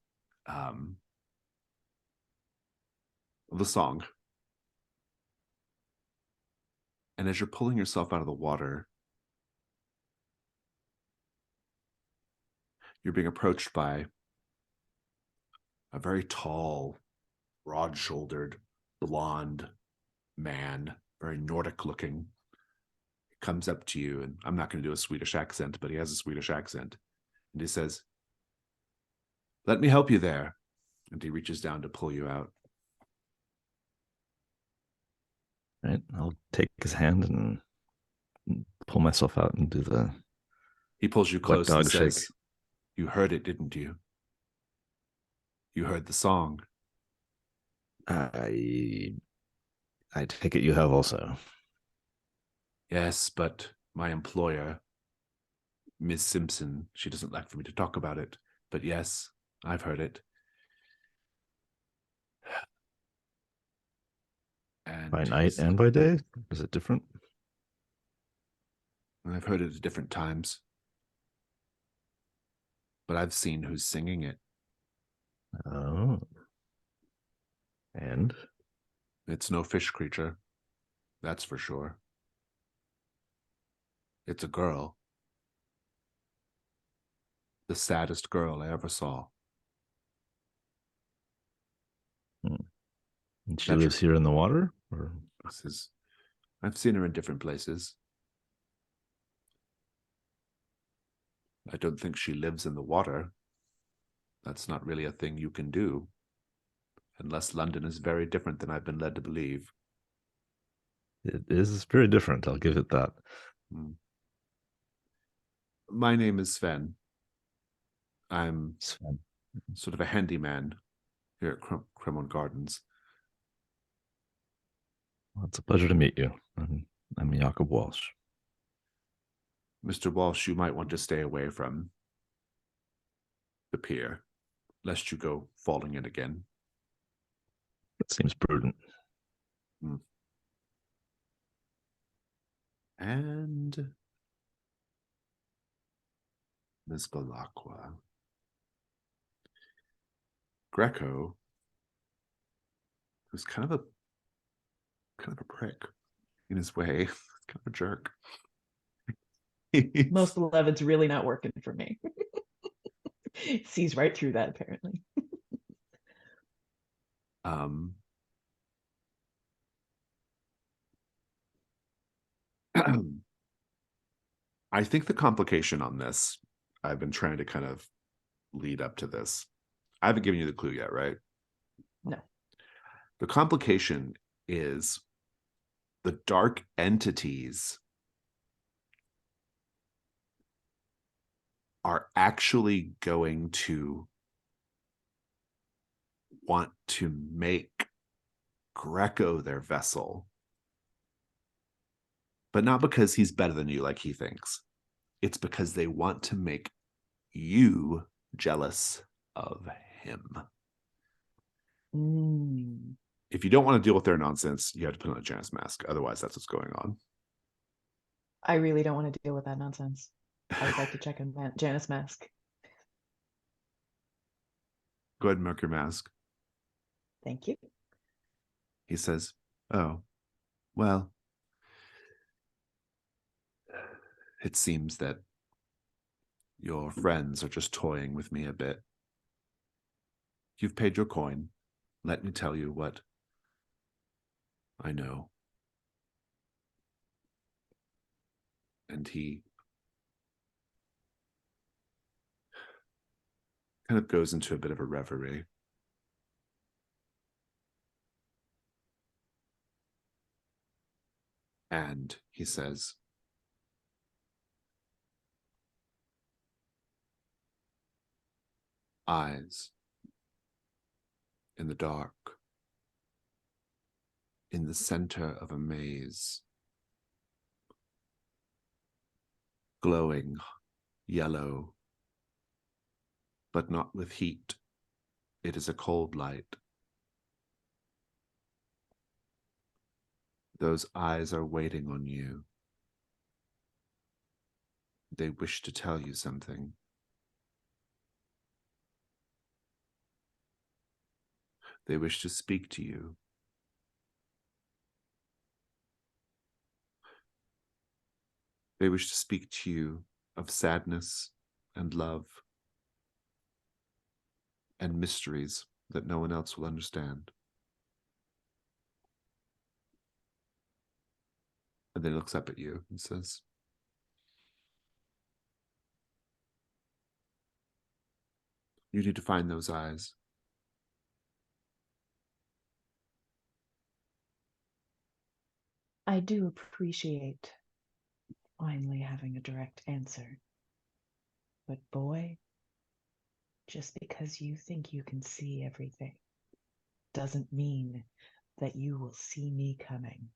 the song. And as you're pulling yourself out of the water, you're being approached by a very tall, broad-shouldered, blonde man, very Nordic-looking. He comes up to you, and I'm not going to do a Swedish accent, but he has a Swedish accent. And he says, "Let me help you there." And he reaches down to pull you out. Right. I'll take his hand and pull myself out and do the... He pulls you close and says, shake. "You heard it, didn't you? You heard the song." I take it you have also. "Yes, but my employer Miss Simpson, she doesn't like for me to talk about it, but yes, I've heard it. And By night and by day? Is it different? I've heard it at different times. But I've seen who's singing it. Oh. And? It's no fish creature. That's for sure. It's a girl. The saddest girl I ever saw. And she lives here in the water? Or? I've seen her in different places. I don't think she lives in the water. That's not really a thing you can do. Unless London is very different than I've been led to believe. It is very different, I'll give it that. My name is Sven. I'm Sven. sort of a handyman here at Cremorne Gardens. Well, it's a pleasure to meet you. I'm Jacob Walsh. Mr. Walsh, you might want to stay away from the pier, lest you go falling in again. That seems prudent. And Ms. Balacqua. Greco, who's kind of a prick in his way, kind of a jerk. Most 11's really not working for me. Sees right through that, apparently. I think the complication on this, I've been trying to kind of lead up to this. I haven't given you the clue yet, right? No. The complication is the dark entities are actually going to want to make Greco their vessel. But not because he's better than you like he thinks. It's because they want to make you jealous of him. If you don't want to deal with their nonsense, you have to put on a Janus mask. Otherwise, that's what's going on. I really don't want to deal with that nonsense. I would like to check on Janus mask. Go ahead and mark your mask. Thank you. He says, oh, well, it seems that your friends are just toying with me a bit. You've paid your coin. Let me tell you what I know. And he kind of goes into a bit of a reverie. And he says, eyes in the dark, in the center of a maze, glowing yellow, but not with heat. It is a cold light. Those eyes are waiting on you. They wish to tell you something. They wish to speak to you. They wish to speak to you of sadness and love and mysteries that no one else will understand. And then he looks up at you and says, you need to find those eyes. I do appreciate finally having a direct answer. But boy, just because you think you can see everything doesn't mean that you will see me coming.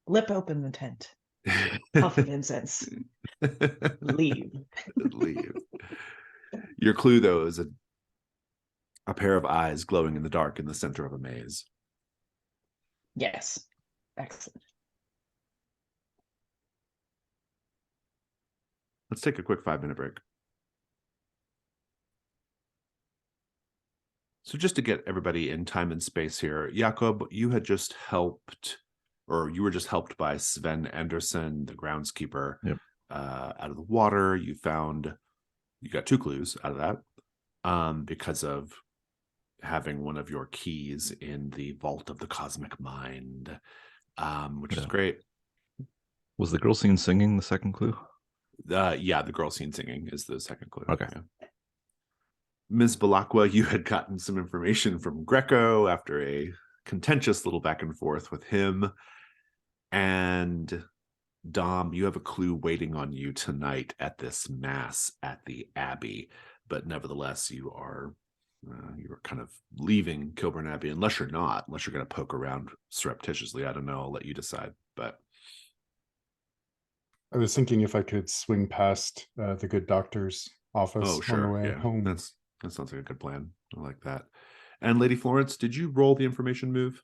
Lip open the tent. Puff of incense. Leave. Leave. Your clue, though, is a pair of eyes glowing in the dark in the center of a maze. Yes. Excellent. Let's take a quick 5-minute break. So just to get everybody in time and space here, Jakob, you had just helped, or you were just helped by Sven Anderson, the groundskeeper, Yep. Out of the water. You got 2 clues out of that because of having one of your keys in the vault of the cosmic mind, which is great. Was the girl seen singing the second clue? Yeah, the girl seen singing is the second clue. Okay. Yeah. Ms. Balakwa, you had gotten some information from Greco after a contentious little back and forth with him. And Dom, you have a clue waiting on you tonight at this mass at the Abbey. But nevertheless, you are kind of leaving Kilburn Abbey, unless you're going to poke around surreptitiously. I don't know. I'll let you decide. But I was thinking if I could swing past the good doctor's office on the way home. That sounds like a good plan. I like that. And Lady Florence, did you roll the information move?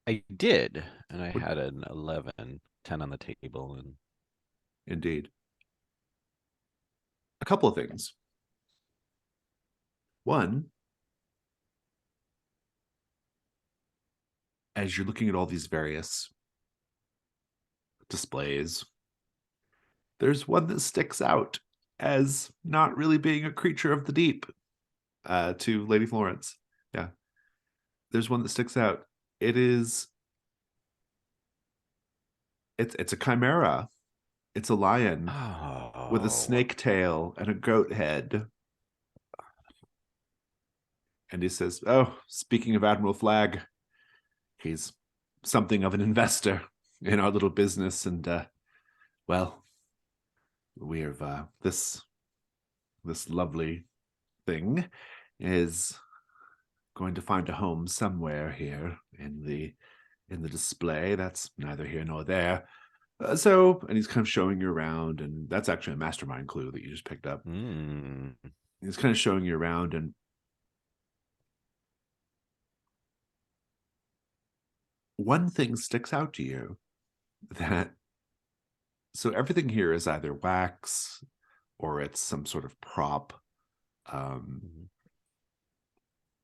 I did, and I had an 11, 10 on the table. And Indeed. A couple of things. One, as you're looking at all these various displays, there's one that sticks out as not really being a creature of the deep to Lady Florence. Yeah. There's one that sticks out. It's a chimera. It's a lion with a snake tail and a goat head. And he says, "Oh, speaking of Admiral Flagg, he's something of an investor in our little business, and well, we have this lovely thing is going to find a home somewhere here in the display. That's neither here nor there. And he's kind of showing you around, and that's actually a mastermind clue that you just picked up. He's kind of showing you around, and one thing sticks out to you, so everything here is either wax or it's some sort of prop.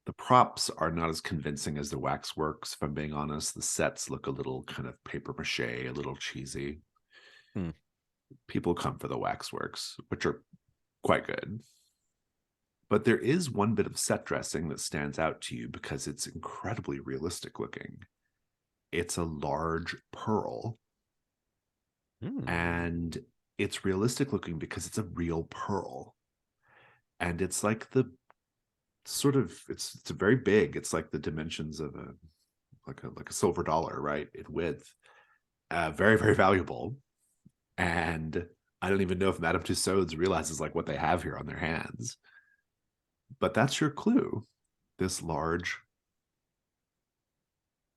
The props are not as convincing as the wax works, if I'm being honest. The sets look a little kind of paper mache, a little cheesy. People come for the waxworks, which are quite good. But there is one bit of set dressing that stands out to you because it's incredibly realistic looking. It's a large pearl. And it's realistic looking because it's a real pearl. And it's like it's very big. It's like the dimensions of a silver dollar, right? In width. Very, very valuable. And I don't even know if Madame Tussauds realizes like what they have here on their hands. But that's your clue. This large,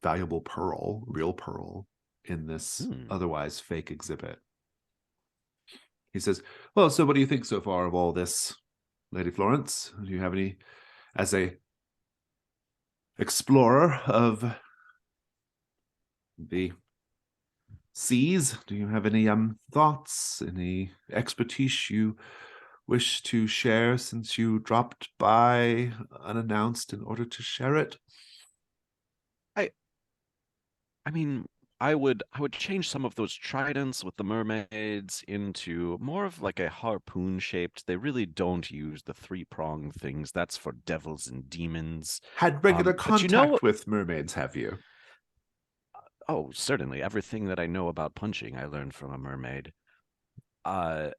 valuable pearl, real pearl, in this otherwise fake exhibit. He says, "Well, so what do you think so far of all this, Lady Florence? Do you have any, as a explorer of the seas, do you have any thoughts, any expertise you wish to share since you dropped by unannounced in order to share it?" I mean, I would change some of those tridents with the mermaids into more of like a harpoon shaped. They really don't use the 3-pronged things. That's for devils and demons. Had regular contact with mermaids, have you? Oh, certainly. Everything that I know about punching, I learned from a mermaid. I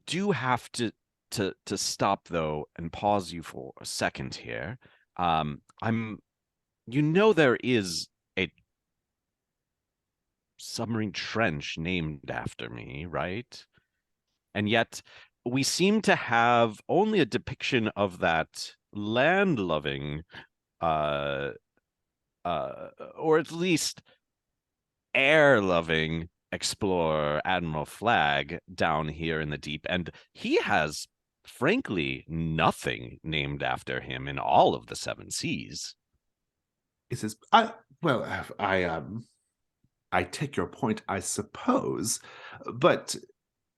do have to stop though and pause you for a second here. There is a submarine trench named after me, right? And yet we seem to have only a depiction of that land-loving, or at least air-loving explorer, Admiral Flagg, down here in the deep end. He has, frankly, nothing named after him in all of the seven seas. He says, well, I take your point, I suppose, but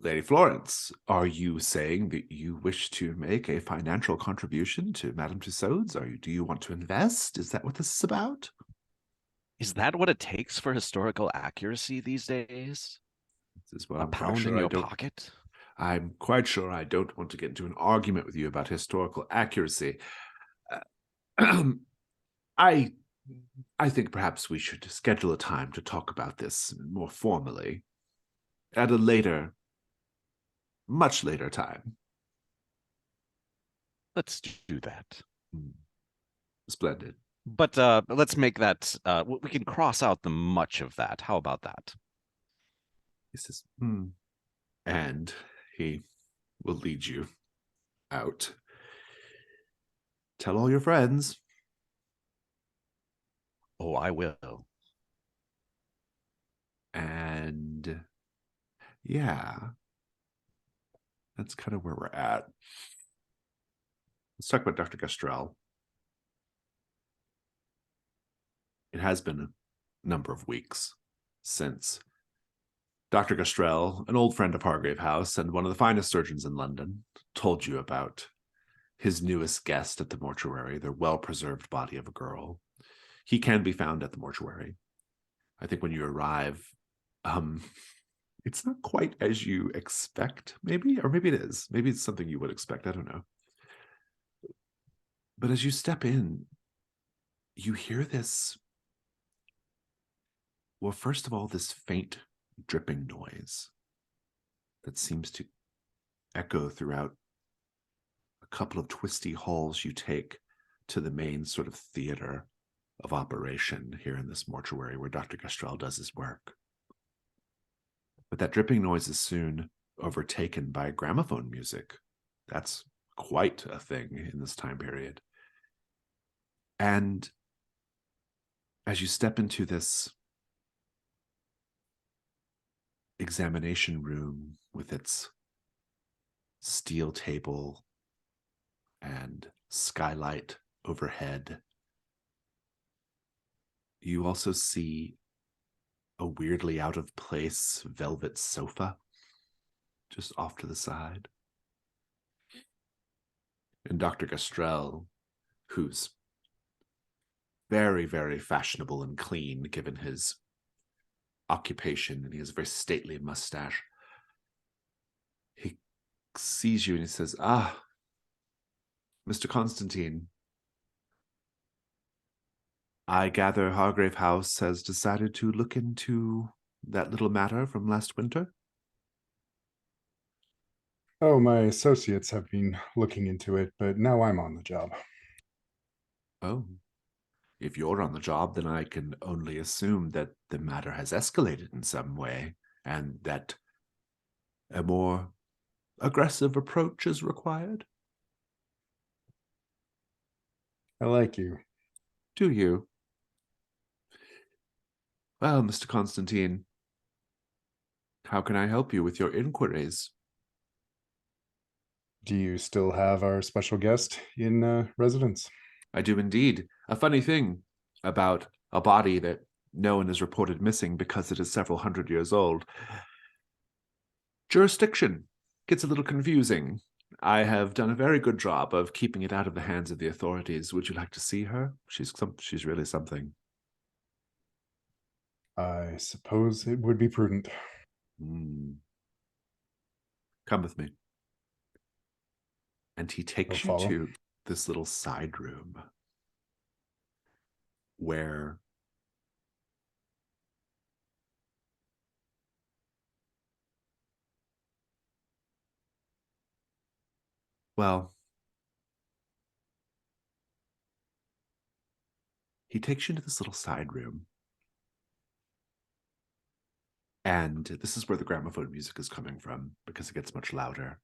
Lady Florence, are you saying that you wish to make a financial contribution to Madame Tussauds? Do you want to invest? Is that what this is about? Is that what it takes for historical accuracy these days? This is what A I'm quite pound sure in I your don't. pocket? I'm quite sure I don't want to get into an argument with you about historical accuracy. I think perhaps we should schedule a time to talk about this more formally at a later, much later time. Let's do that. Splendid. But let's make that, we can cross out the much of that. How about that? He says, and he will lead you out. Tell all your friends. Oh, I will. And yeah, that's kind of where we're at. Let's talk about Dr. Gastrell. It has been a number of weeks since Dr. Gastrell, an old friend of Hargrave House and one of the finest surgeons in London, told you about his newest guest at the mortuary, the well-preserved body of a girl. He can be found at the mortuary. I think when you arrive, it's not quite as you expect, maybe, or maybe it is. Maybe it's something you would expect. I don't know. But as you step in, you hear this. Well, first of all, this faint dripping noise that seems to echo throughout a couple of twisty halls you take to the main sort of theater of operation here in this mortuary where Dr. Gastrell does his work. But that dripping noise is soon overtaken by gramophone music. That's quite a thing in this time period. And as you step into this examination room with its steel table and skylight overhead, you also see a weirdly out of place velvet sofa just off to the side. And Dr. Gastrell, who's very, very fashionable and clean given his occupation, and he has a very stately mustache, he sees you and he says, Mr. Constantine, I gather Hargrave House has decided to look into that little matter from last winter? Oh, my associates have been looking into it, but now I'm on the job. Oh, if you're on the job, then I can only assume that the matter has escalated in some way, and that a more aggressive approach is required. I like you. Do you? Well, Mr. Constantine, how can I help you with your inquiries? Do you still have our special guest in residence? I do indeed. A funny thing about a body that no one is reported missing because it is several hundred years old. Jurisdiction gets a little confusing. I have done a very good job of keeping it out of the hands of the authorities. Would you like to see her? She's really something. I suppose it would be prudent. Come with me. And he takes you follow. to this little side room where he takes you into this little side room. And this is where the gramophone music is coming from because it gets much louder.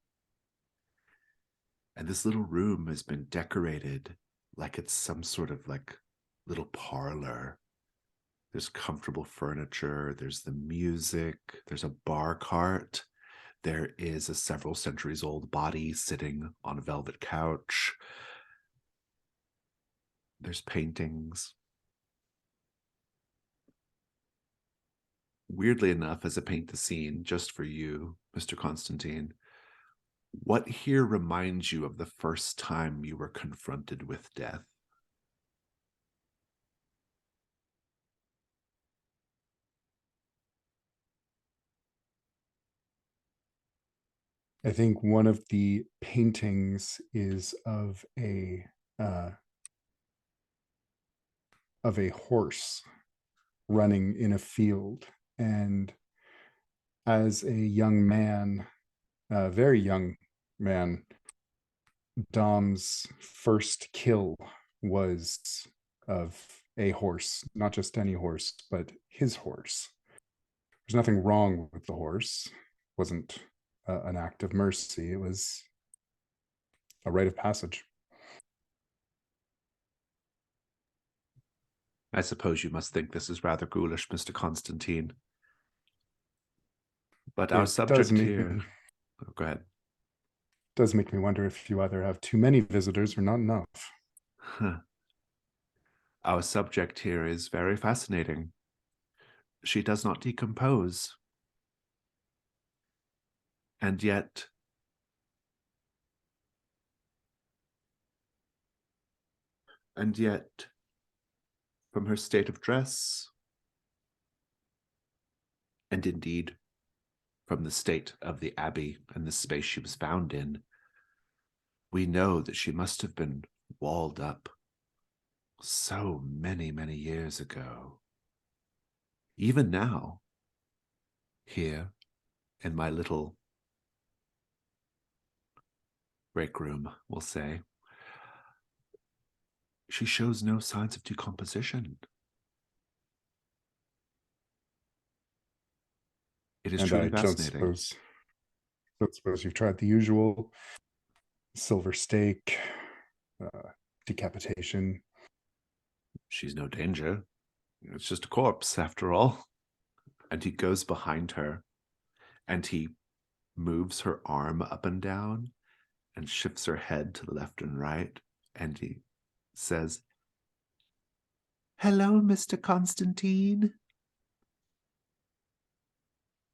And this little room has been decorated like it's some sort of like little parlor There's comfortable furniture. There's the music. There's a bar cart. There is a several centuries old body sitting on a velvet couch. There's paintings. Weirdly enough, as I paint the scene just for you, Mr. Constantine, what here reminds you of the first time you were confronted with death? I think one of the paintings is uh, of a horse running in a field, and as a young man, a very young man, Dom's first kill was of a horse, not just any horse, but his horse. There's nothing wrong with the horse. It wasn't an act of mercy. It was a rite of passage. I suppose you must think this is rather ghoulish, Mr. Constantine. But our It subject here... Oh, go ahead. Does make me wonder if you either have too many visitors or not enough. Huh. Our subject here is very fascinating. She does not decompose. And yet, from her state of dress, and indeed from the state of the abbey and the space she was found in, we know that she must have been walled up so many, many years ago. Even now, here in my little break room, we'll say, she shows no signs of decomposition. It is And truly I don't fascinating. suppose you've tried the usual silver stake, decapitation. She's no danger. It's just a corpse, after all. And he goes behind her, and he moves her arm up and down, and shifts her head to the left and right, and he says, "Hello, Mr. Constantine.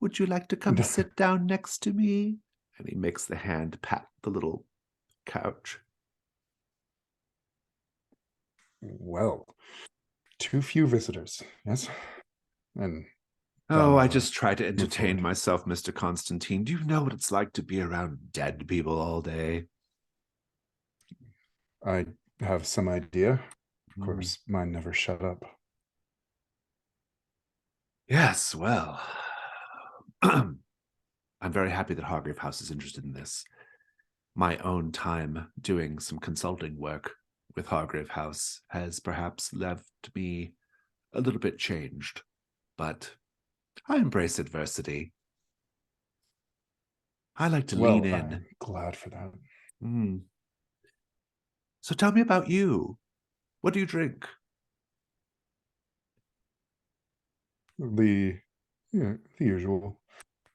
Would you like to come sit down next to me?" And he makes the hand pat the little couch. Well, too few visitors, yes? And Oh, I will just try to move entertain forward. myself, Mr. Constantine. Do you know what it's like to be around dead people all day? I have some idea. Of Mm. course, mine never shut up. Yes, well, I'm very happy that Hargrave House is interested in this. My own time doing some consulting work with Hargrave House has perhaps left me a little bit changed, but I embrace adversity. I like to lean in. I'm glad for that. Mm. So tell me about you. What do you drink? The usual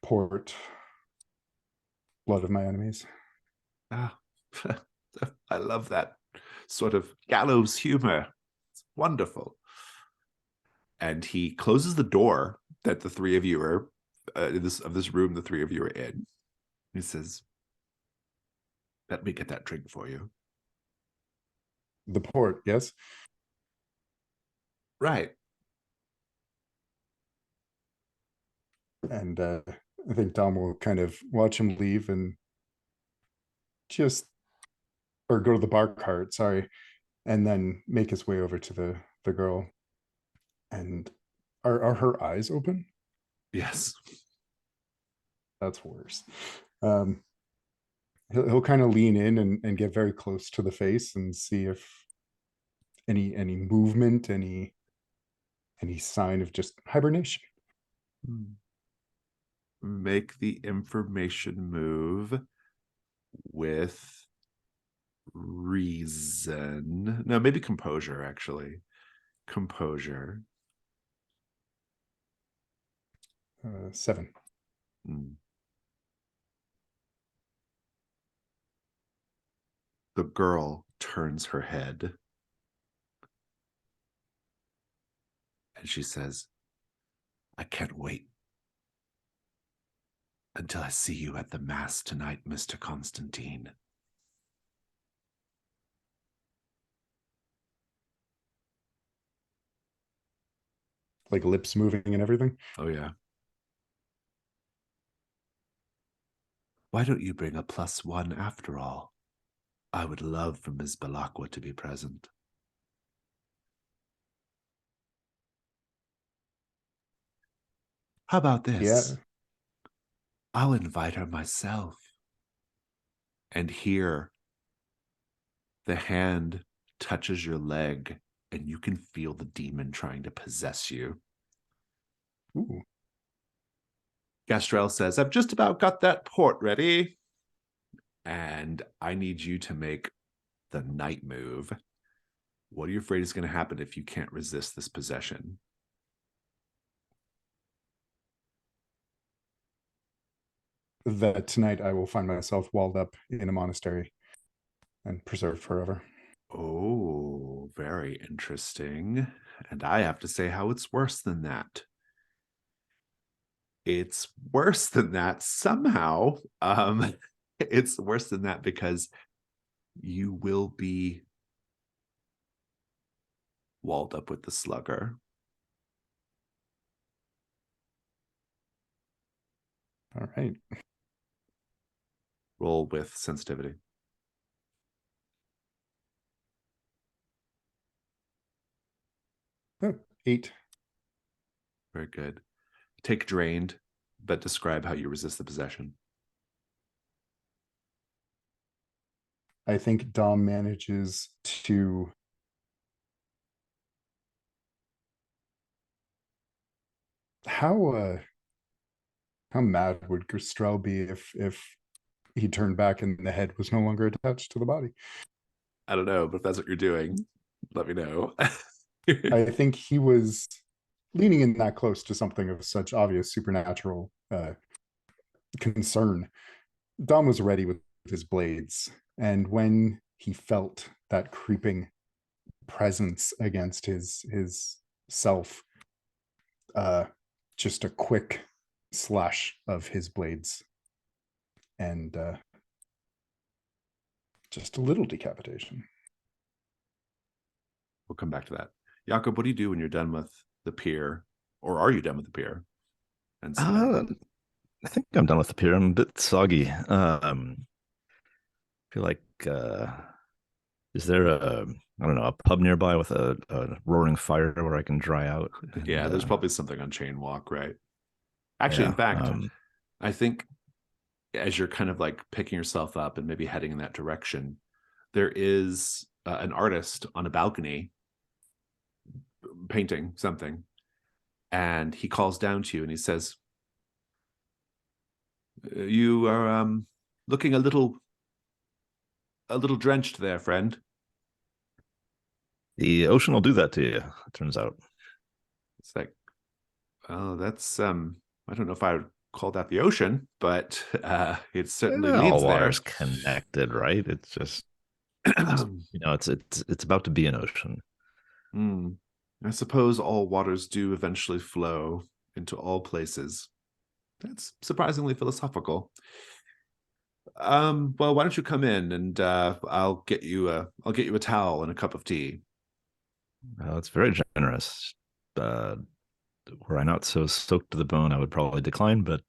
port, blood of my enemies. Ah, I love that sort of gallows humor. It's wonderful. And he closes the door that the three of you are of this room. The three of you are in. He says, "Let me get that drink for you." The port, yes? Right. And I think Dom will kind of watch him leave and or go to the bar cart, sorry, and then make his way over to the girl. And are her eyes open? Yes. That's worse. He'll kind of lean in and get very close to the face and see if any movement, any sign of just hibernation. Make the information move with reason. No, maybe composure, actually. Composure. 7. Mm. The girl turns her head and she says, I can't wait until I see you at the mass tonight, Mr. Constantine. Like lips moving and everything. Oh, yeah. Why don't you bring a +1 after all? I would love for Ms. Balakwa to be present. How about this? Yeah. I'll invite her myself. And here, the hand touches your leg, and you can feel the demon trying to possess you. Ooh. Gastrel says, I've just about got that port ready. And I need you to make the night move. What are you afraid is going to happen if you can't resist this possession? That tonight I will find myself walled up in a monastery and preserved forever. Oh, very interesting. And I have to say how it's worse than that. It's worse than that somehow. It's worse than that because you will be walled up with the slugger. All right. Roll with sensitivity. Oh, 8. Very good. Take drained, but describe how you resist the possession. I think Dom manages to how mad would Gristrell be if he turned back and the head was no longer attached to the body? I don't know, but if that's what you're doing, let me know. I think he was leaning in that close to something of such obvious supernatural concern. Dom was ready with his blades, and when he felt that creeping presence against his self, just a quick slash of his blades, and just a little decapitation. We'll come back to that. Jakob, what do you do when you're done with the pier? Or are you done with the pier? And I think I'm done with the pier. I'm a bit soggy. Feel like is there a I don't know, a pub nearby with a roaring fire where I can dry out? yeah, there's probably something on Chain Walk, right? Actually, in fact, I think as you're kind of like picking yourself up and maybe heading in that direction, there is an artist on a balcony painting something, and he calls down to you and he says, you are looking a little drenched there, friend. the ocean will do that to you, it turns out. It's like, oh, that's I don't know if I would call that the ocean, but it certainly leads all there. water's connected, right? It's just it's about to be an ocean. I suppose all waters do eventually flow into all places. That's surprisingly philosophical. Well, why don't you come in and I'll get you a towel and a cup of tea. Well, it's very generous. Were I not so soaked to the bone, I would probably decline. But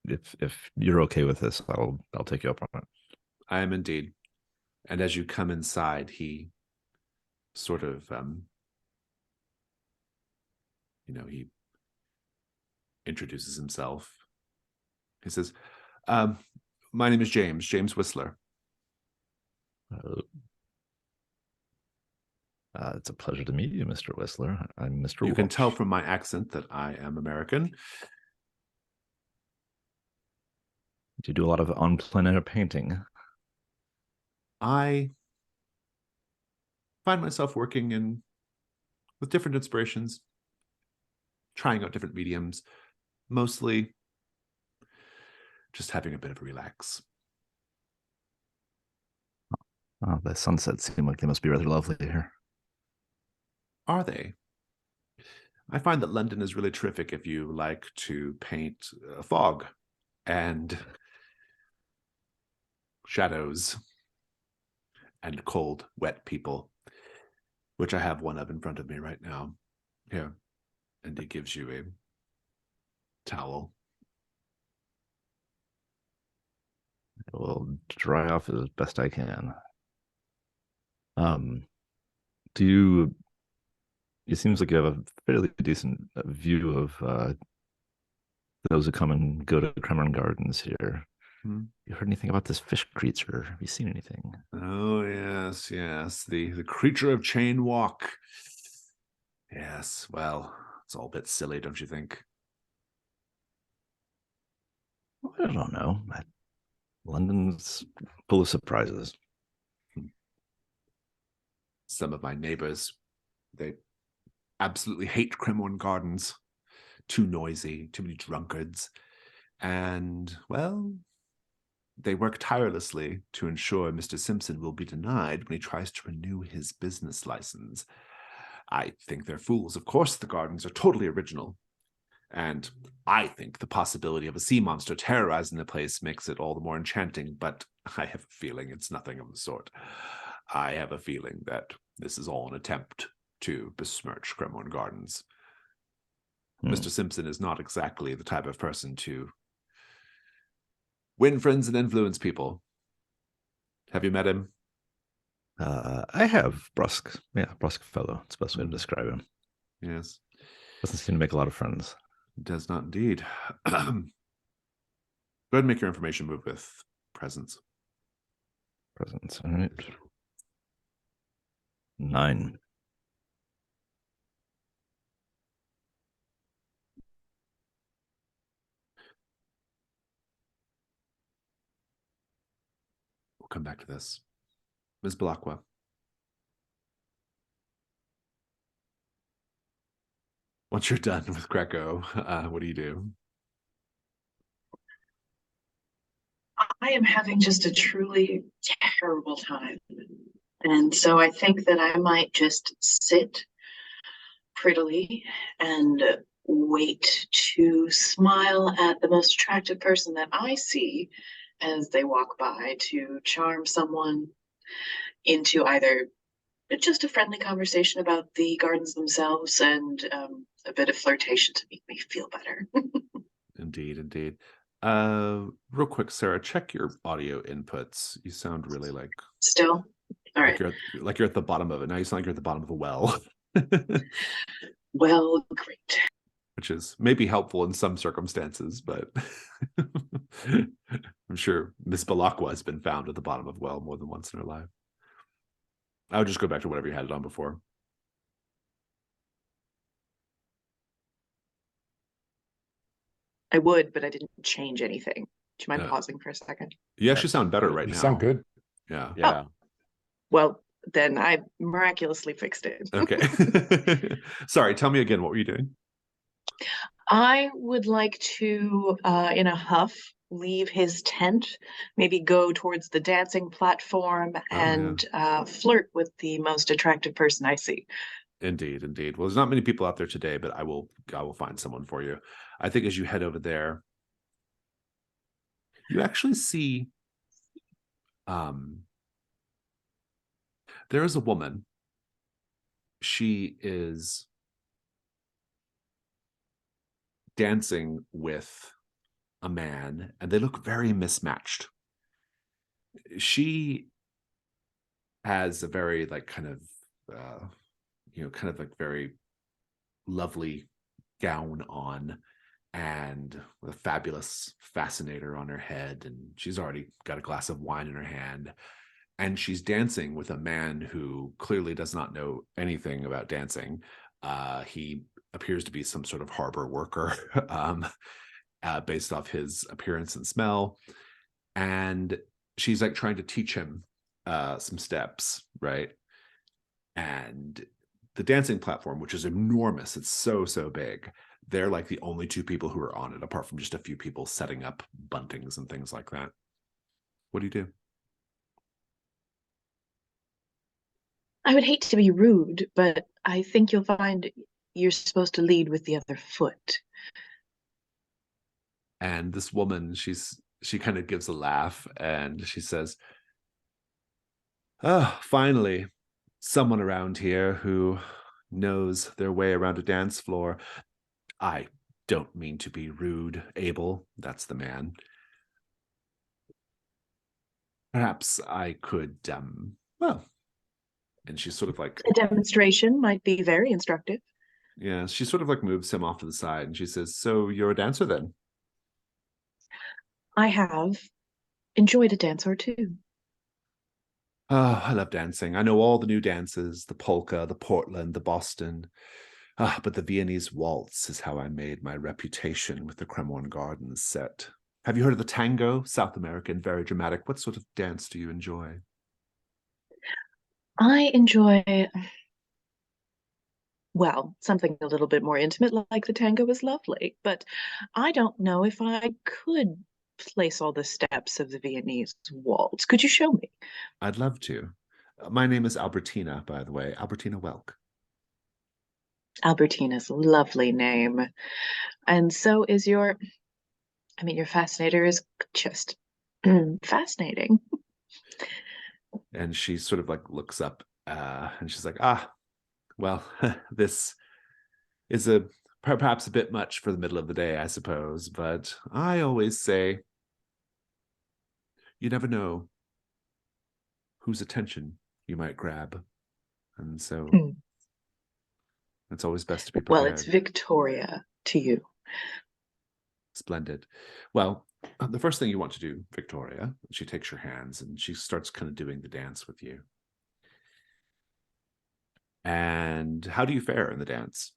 if you're okay with this, I'll take you up on it. I am indeed. And as you come inside, he sort of he introduces himself. He says, my name is James Whistler. It's a pleasure to meet you, Mr. Whistler. I'm Mr. You can Walsh. tell from my accent that I am American. Do you do a lot of en plein air painting? I find myself working with different inspirations trying out different mediums, mostly just having a bit of a relax. Oh, the sunsets seem like they must be rather lovely here. Are they? I find that London is really terrific if you like to paint fog and shadows and cold, wet people, which I have one of in front of me right now. Here. And it gives you a towel. I will dry off as best I can. Do you? It seems like you have a fairly decent view of those who come and go to Cremorne Gardens here. You heard anything about this fish creature? Have you seen anything? Oh, yes, yes. The creature of Chain Walk. Yes, well, it's all a bit silly, don't you think? I don't know. London's full of surprises. Some of my neighbors, they absolutely hate Cremorne Gardens. Too noisy, too many drunkards. And, well, they work tirelessly to ensure Mr. Simpson will be denied when he tries to renew his business license. I think they're fools. Of course, the gardens are totally original. And I think the possibility of a sea monster terrorizing the place makes it all the more enchanting, but I have a feeling it's nothing of the sort. I have a feeling that this is all an attempt to besmirch Cremorne Gardens. Mr. Simpson is not exactly the type of person to win friends and influence people. Have you met him? I have. Brusque fellow. It's the best way to describe him. Yes. Doesn't seem to make a lot of friends. Does not indeed. Go ahead and make your information move with presence. Presence. All right. 9. We'll come back to this. Ms. Balakwa. Once you're done with Greco, what do you do? I am having just a truly terrible time. And so I think that I might just sit prettily and wait to smile at the most attractive person that I see as they walk by to charm someone into either just a friendly conversation about the gardens themselves and a bit of flirtation to make me feel better. Indeed, indeed. Real quick, Sarah, check your audio inputs. You sound really like Still? All right. Like you're at the bottom of it. Now you sound like you're at the bottom of a well. Well, great. Which is maybe helpful in some circumstances, but I'm sure Miss Balakwa has been found at the bottom of a well more than once in her life. I would just go back to whatever you had it on before. I would, but I didn't change anything. Do you mind Yeah. pausing for a second? You actually sound better right You now. sound good. Yeah. Yeah. Well, then I miraculously fixed it. Okay. Sorry, tell me again, what were you doing? I would like to, in a huff, leave his tent, maybe go towards the dancing platform and flirt with the most attractive person I see. Indeed, indeed. Well, there's not many people out there today, but I will find someone for you. I think as you head over there, you actually see there is a woman. She is dancing with a man, and they look very mismatched. She has a very kind of like very lovely gown on and with a fabulous fascinator on her head, and she's already got a glass of wine in her hand, and she's dancing with a man who clearly does not know anything about dancing. He appears to be some sort of harbor worker based off his appearance and smell, and she's like trying to teach him some steps, right? And the dancing platform, which is enormous, it's so big, they're like the only two people who are on it, apart from just a few people setting up buntings and things like that. What do you do? I would hate to be rude, but I think you'll find you're supposed to lead with the other foot. And this woman, she kind of gives a laugh and she says, "Oh, finally, someone around here who knows their way around a dance floor. I don't mean to be rude, Abel. That's the man. Perhaps I could, well," and she's sort of like, A demonstration might be very instructive. yeah, she sort of like moves him off to the side and she says, "So you're a dancer then?" I have enjoyed a dance or two. Oh, I love dancing. I know all the new dances, the polka, the Portland, the Boston. But the Viennese waltz is how I made my reputation with the Cremorne Gardens set. Have you heard of the tango? South American, very dramatic. What sort of dance do you enjoy? I enjoy, well, something a little bit more intimate, like the tango is lovely, but I don't know if I could place all the steps of the Viennese waltz. Could you show me? I'd love to. My name is Albertina, by the way, Albertina Welk. Albertina's a lovely name. And so is your, I mean, your fascinator is just fascinating. And she sort of like looks up and she's like, well, this is perhaps a bit much for the middle of the day, I suppose. But I always say, you never know whose attention you might grab. And so it's always best to be Well, it's prepared. Victoria to you. Splendid. Well, the first thing you want to do, Victoria, she takes your hands and she starts kind of doing the dance with you. And how do you fare in the dance?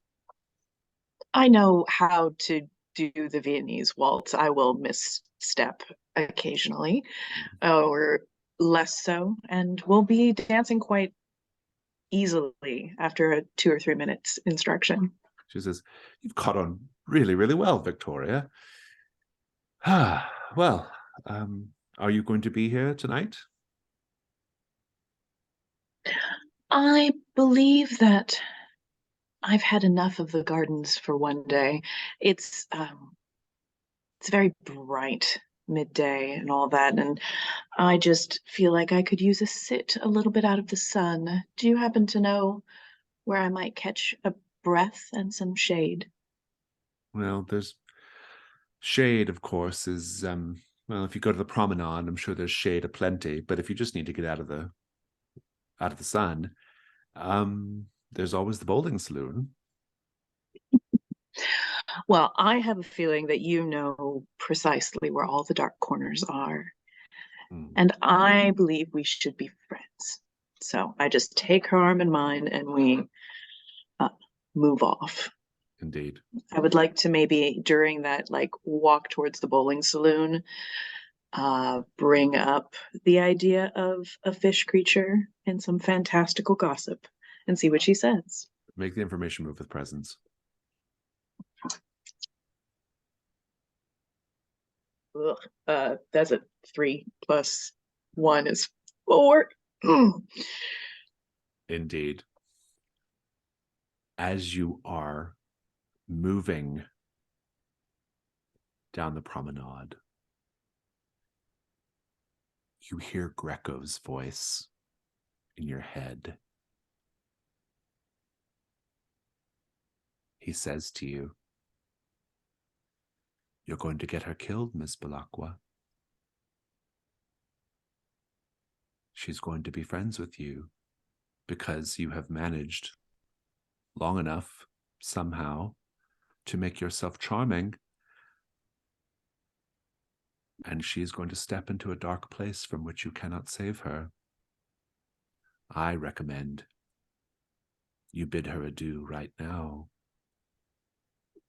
I know how to do the Viennese waltz. I will misstep occasionally, or less so, and we'll be dancing quite easily after a 2 or 3 minutes instruction. She says, "You've caught on really, really well, Victoria. Well, are you going to be here tonight?" I believe that I've had enough of the gardens for one day. It's very bright midday and all that, and I just feel like I could use a sit a little bit out of the sun. Do you happen to know where I might catch a breath and some shade? Well, there's shade, of course, is well, if you go to the promenade, I'm sure there's shade aplenty. But if you just need to get out of the sun, there's always the bowling saloon. Well, I have a feeling that you know precisely where all the dark corners are, and I believe we should be friends. So I just take her arm in mine and we move off. Indeed. I would like to maybe during that like walk towards the bowling saloon, bring up the idea of a fish creature and some fantastical gossip and see what she says. Make the information move with presence. That's a 3 + 1 is 4. Indeed. As you are moving down the promenade, you hear Greco's voice in your head. He says to you, "You're going to get her killed, Miss Belacqua. She's going to be friends with you because you have managed long enough, somehow, to make yourself charming. And she's going to step into a dark place from which you cannot save her. I recommend you bid her adieu right now,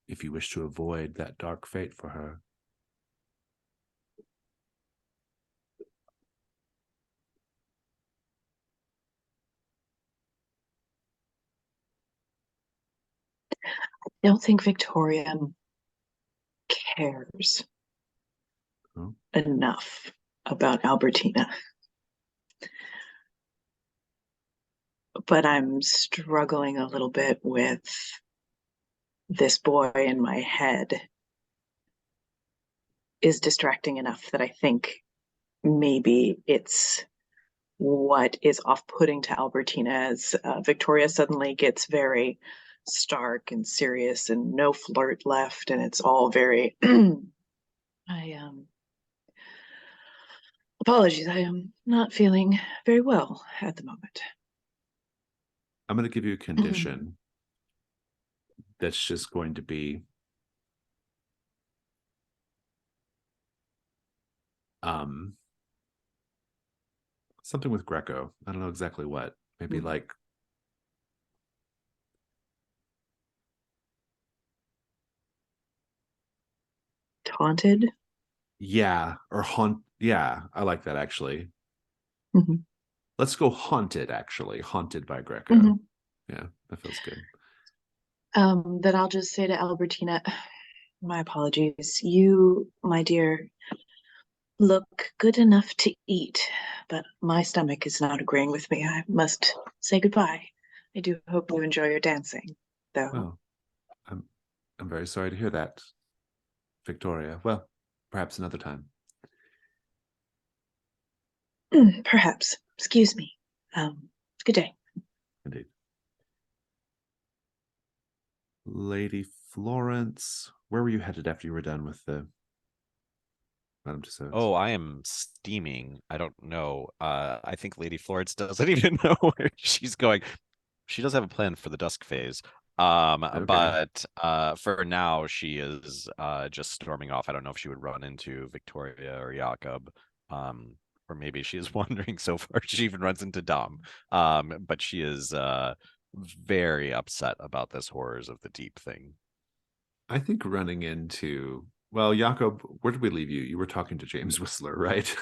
if you wish to avoid that dark fate for her." don't think Victoria cares Oh. enough about Albertina. But I'm struggling a little bit with this boy in my head is distracting enough that I think maybe it's what is off-putting to Albertina as Victoria suddenly gets very stark and serious and no flirt left, and it's all very apologies, I am not feeling very well at the moment. I'm going to give you a condition that's just going to be something with Greco. I don't know exactly what. Maybe like Taunted. yeah, or haunt. Yeah, I like that actually. Mhm. Let's go haunted. Actually, haunted by Greco. Yeah, that feels good. Then I'll just say to Albertina, my apologies. You, my dear, look good enough to eat, but my stomach is not agreeing with me. I must say goodbye. I do hope you enjoy your dancing, though. Oh, I'm very sorry to hear that, Victoria. Well, perhaps another time. Perhaps. Excuse me. Good day. Indeed. Lady Florence, where were you headed after you were done with the Madame Tussauds? Oh, I am steaming. I don't know. I think Lady Florence doesn't even know where she's going. She does have a plan for the dusk phase. Okay. But for now, she is just storming off. I don't know if she would run into Victoria or Jakob. Or maybe she is wandering so far she even runs into Dom. But she is very upset about this horrors of the deep thing. I think running into, well, Jakob, where did we leave you? You were talking to James Whistler, right?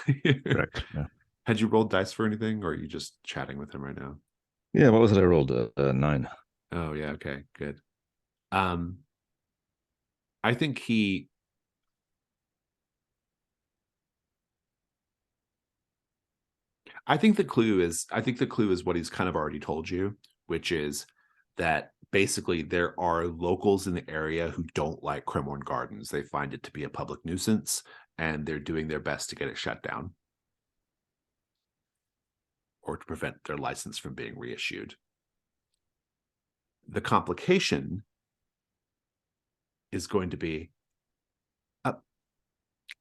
Correct. Yeah. Had you rolled dice for anything, or are you just chatting with him right now? Yeah. What was it? I rolled a 9. Oh yeah, okay, good. I think the clue is what he's kind of already told you, which is that basically there are locals in the area who don't like Cremorne Gardens. They find it to be a public nuisance, and they're doing their best to get it shut down or to prevent their license from being reissued. The complication is going to be, I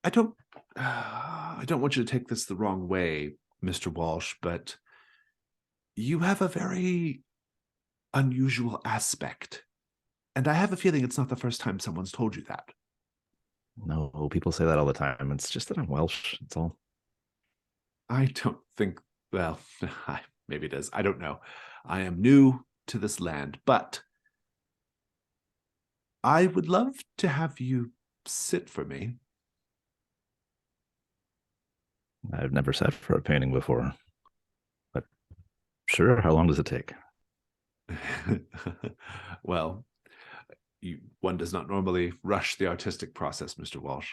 don't want you to take this the wrong way, Mr. Walsh, but you have a very unusual aspect. And I have a feeling it's not the first time someone's told you that. No, people say that all the time. It's just that I'm Welsh. That's all. I don't think, well, maybe it is. I don't know. I am new to this land, but I would love to have you sit for me. I've never sat for a painting before. But sure, how long does it take? Well, one does not normally rush the artistic process, Mr. Walsh,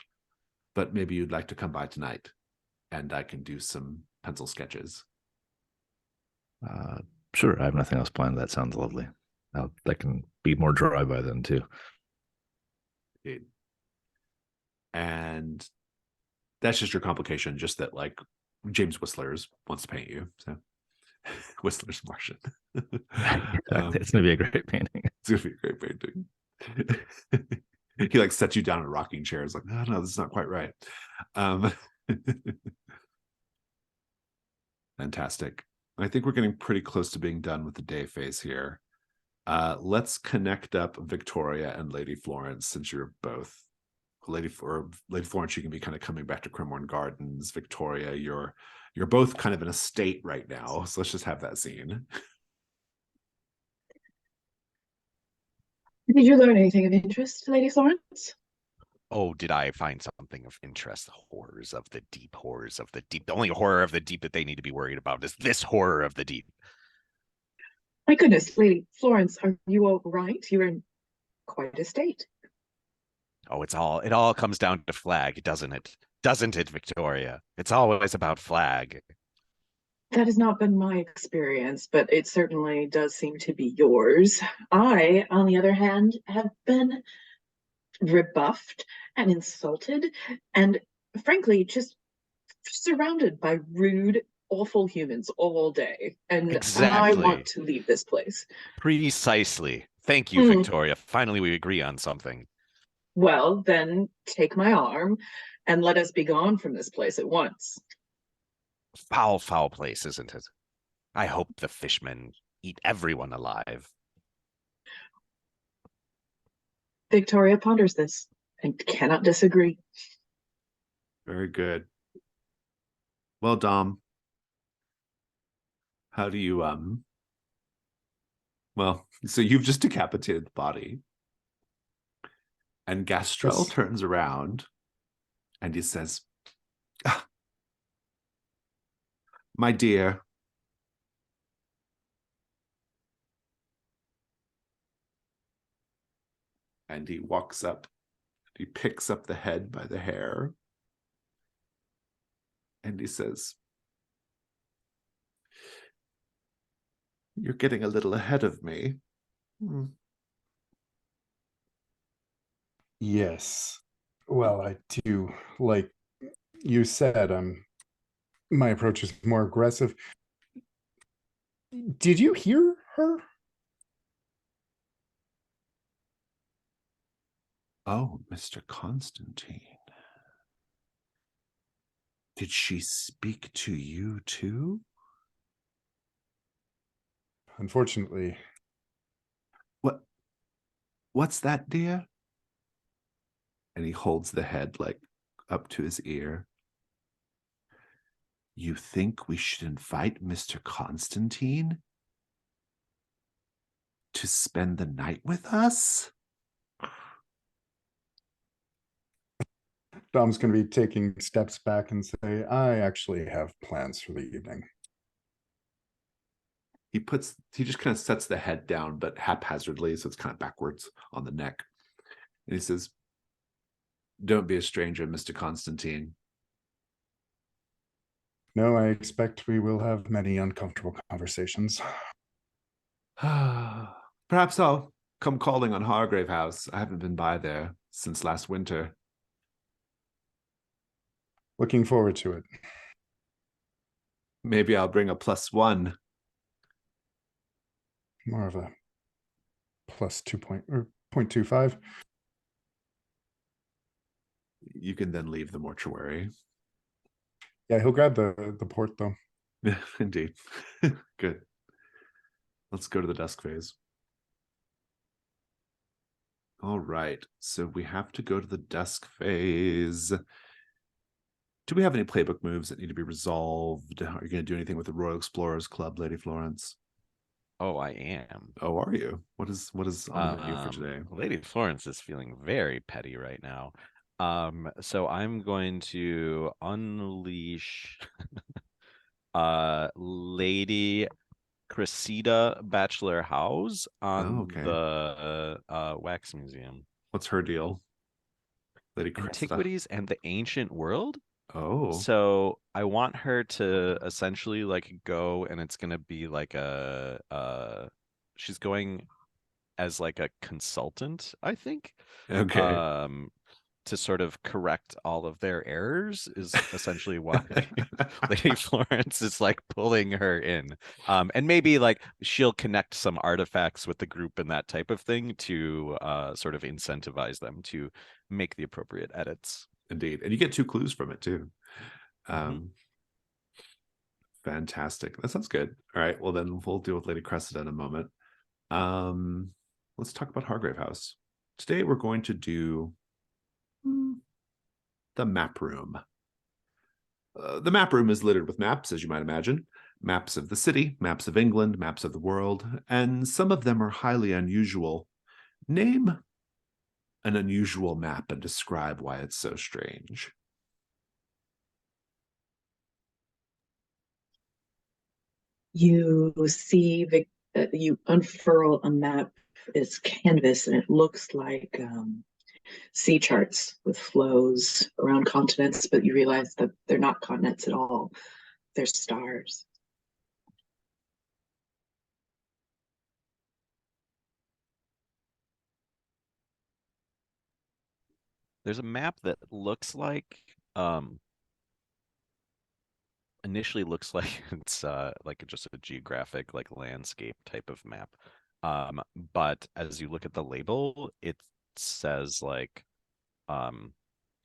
but maybe you'd like to come by tonight and I can do some pencil sketches. Sure, I have nothing else planned. That sounds lovely. That can be more dry by then too. And that's just your complication, just that like James Whistler's wants to paint you. So Whistler's Martian. It's gonna be a great painting. It's gonna be a great painting. He like sets you down in a rocking chair. It's like, no, this is not quite right. Fantastic. I think we're getting pretty close to being done with the day phase here. Let's connect up Victoria and Lady Florence, since you're both Lady Florence. You can be kind of coming back to Cremorne Gardens. Victoria, you're both kind of in a state right now. So let's just have that scene. Did you learn anything of interest, Lady Florence? Oh, did I find something of interest? Horrors of the deep, horrors of the deep. The only horror of the deep that they need to be worried about is this horror of the deep. My goodness, Lady Florence, are you all right? You were in quite a state. Oh, it all comes down to flag, doesn't it? Doesn't it, Victoria? It's always about flag. That has not been my experience, but it certainly does seem to be yours. I, on the other hand, have been rebuffed and insulted and frankly just surrounded by rude, awful humans all day. And I want Exactly. to leave this place. Precisely. Thank you, Hmm. Victoria. Finally, we agree on something. Well, then take my arm and let us be gone from this place at once. Foul, foul place, isn't it? I hope the fishmen eat everyone alive. Victoria ponders this and cannot disagree. Very good. Well, Dom, how do you well, so you've just decapitated the body. And Gastrell Yes. turns around and he says, "Ah, my dear, and he walks up, he picks up the head by the hair, and he says, you're getting a little ahead of me. Hmm. Yes. Well, I do. Like you said, my approach is more aggressive. Did you hear her? Oh, Mr. Constantine. Did she speak to you too? Unfortunately, What's that, dear? And he holds the head like up to his ear. You think we should invite Mr. Constantine to spend the night with us? Dom's going to be taking steps back and say, I actually have plans for the evening. He just kind of sets the head down, but haphazardly, so it's kind of backwards on the neck. And he says, don't be a stranger, Mr. Constantine. No, I expect we will have many uncomfortable conversations. Perhaps I'll come calling on Hargrave House. I haven't been by there since last winter. Looking forward to it. Maybe I'll bring a +1. More of a plus 0.25. You can then leave the mortuary. Yeah, he'll grab the port though. Indeed. Good. Let's go to the dusk phase. All right. So we have to go to the dusk phase. Do we have any playbook moves that need to be resolved? Are you going to do anything with the Royal Explorers Club, Lady Florence? Oh, I am. Oh, are you? What is on the menu for today? Lady Florence is feeling very petty right now. So I'm going to unleash Lady Cressida Bachelor House on okay. the wax museum. What's her deal? Lady Cressida. Antiquities and the ancient world. Oh, So I want her to essentially like go, and it's gonna be like she's going as like a consultant, I think. okay. To sort of correct all of their errors is essentially why Lady Florence is like pulling her in. And maybe like she'll connect some artifacts with the group and that type of thing to sort of incentivize them to make the appropriate edits. Indeed. And you get 2 clues from it too. Mhm. Fantastic. That sounds good. All right. Well, then we'll deal with Lady Cressida in a moment. Let's talk about Hargrave House. Today we're going to do the map room. The map room is littered with maps, as you might imagine. Maps of the city, maps of England, maps of the world, and some of them are highly unusual. Name an unusual map and describe why it's so strange. You see, you unfurl a map is canvas, and it looks like sea charts with flows around continents, but you realize that they're not continents at all. They're stars. There's a map that looks like initially looks like it's like just a geographic like landscape type of map. But as you look at the label, it says like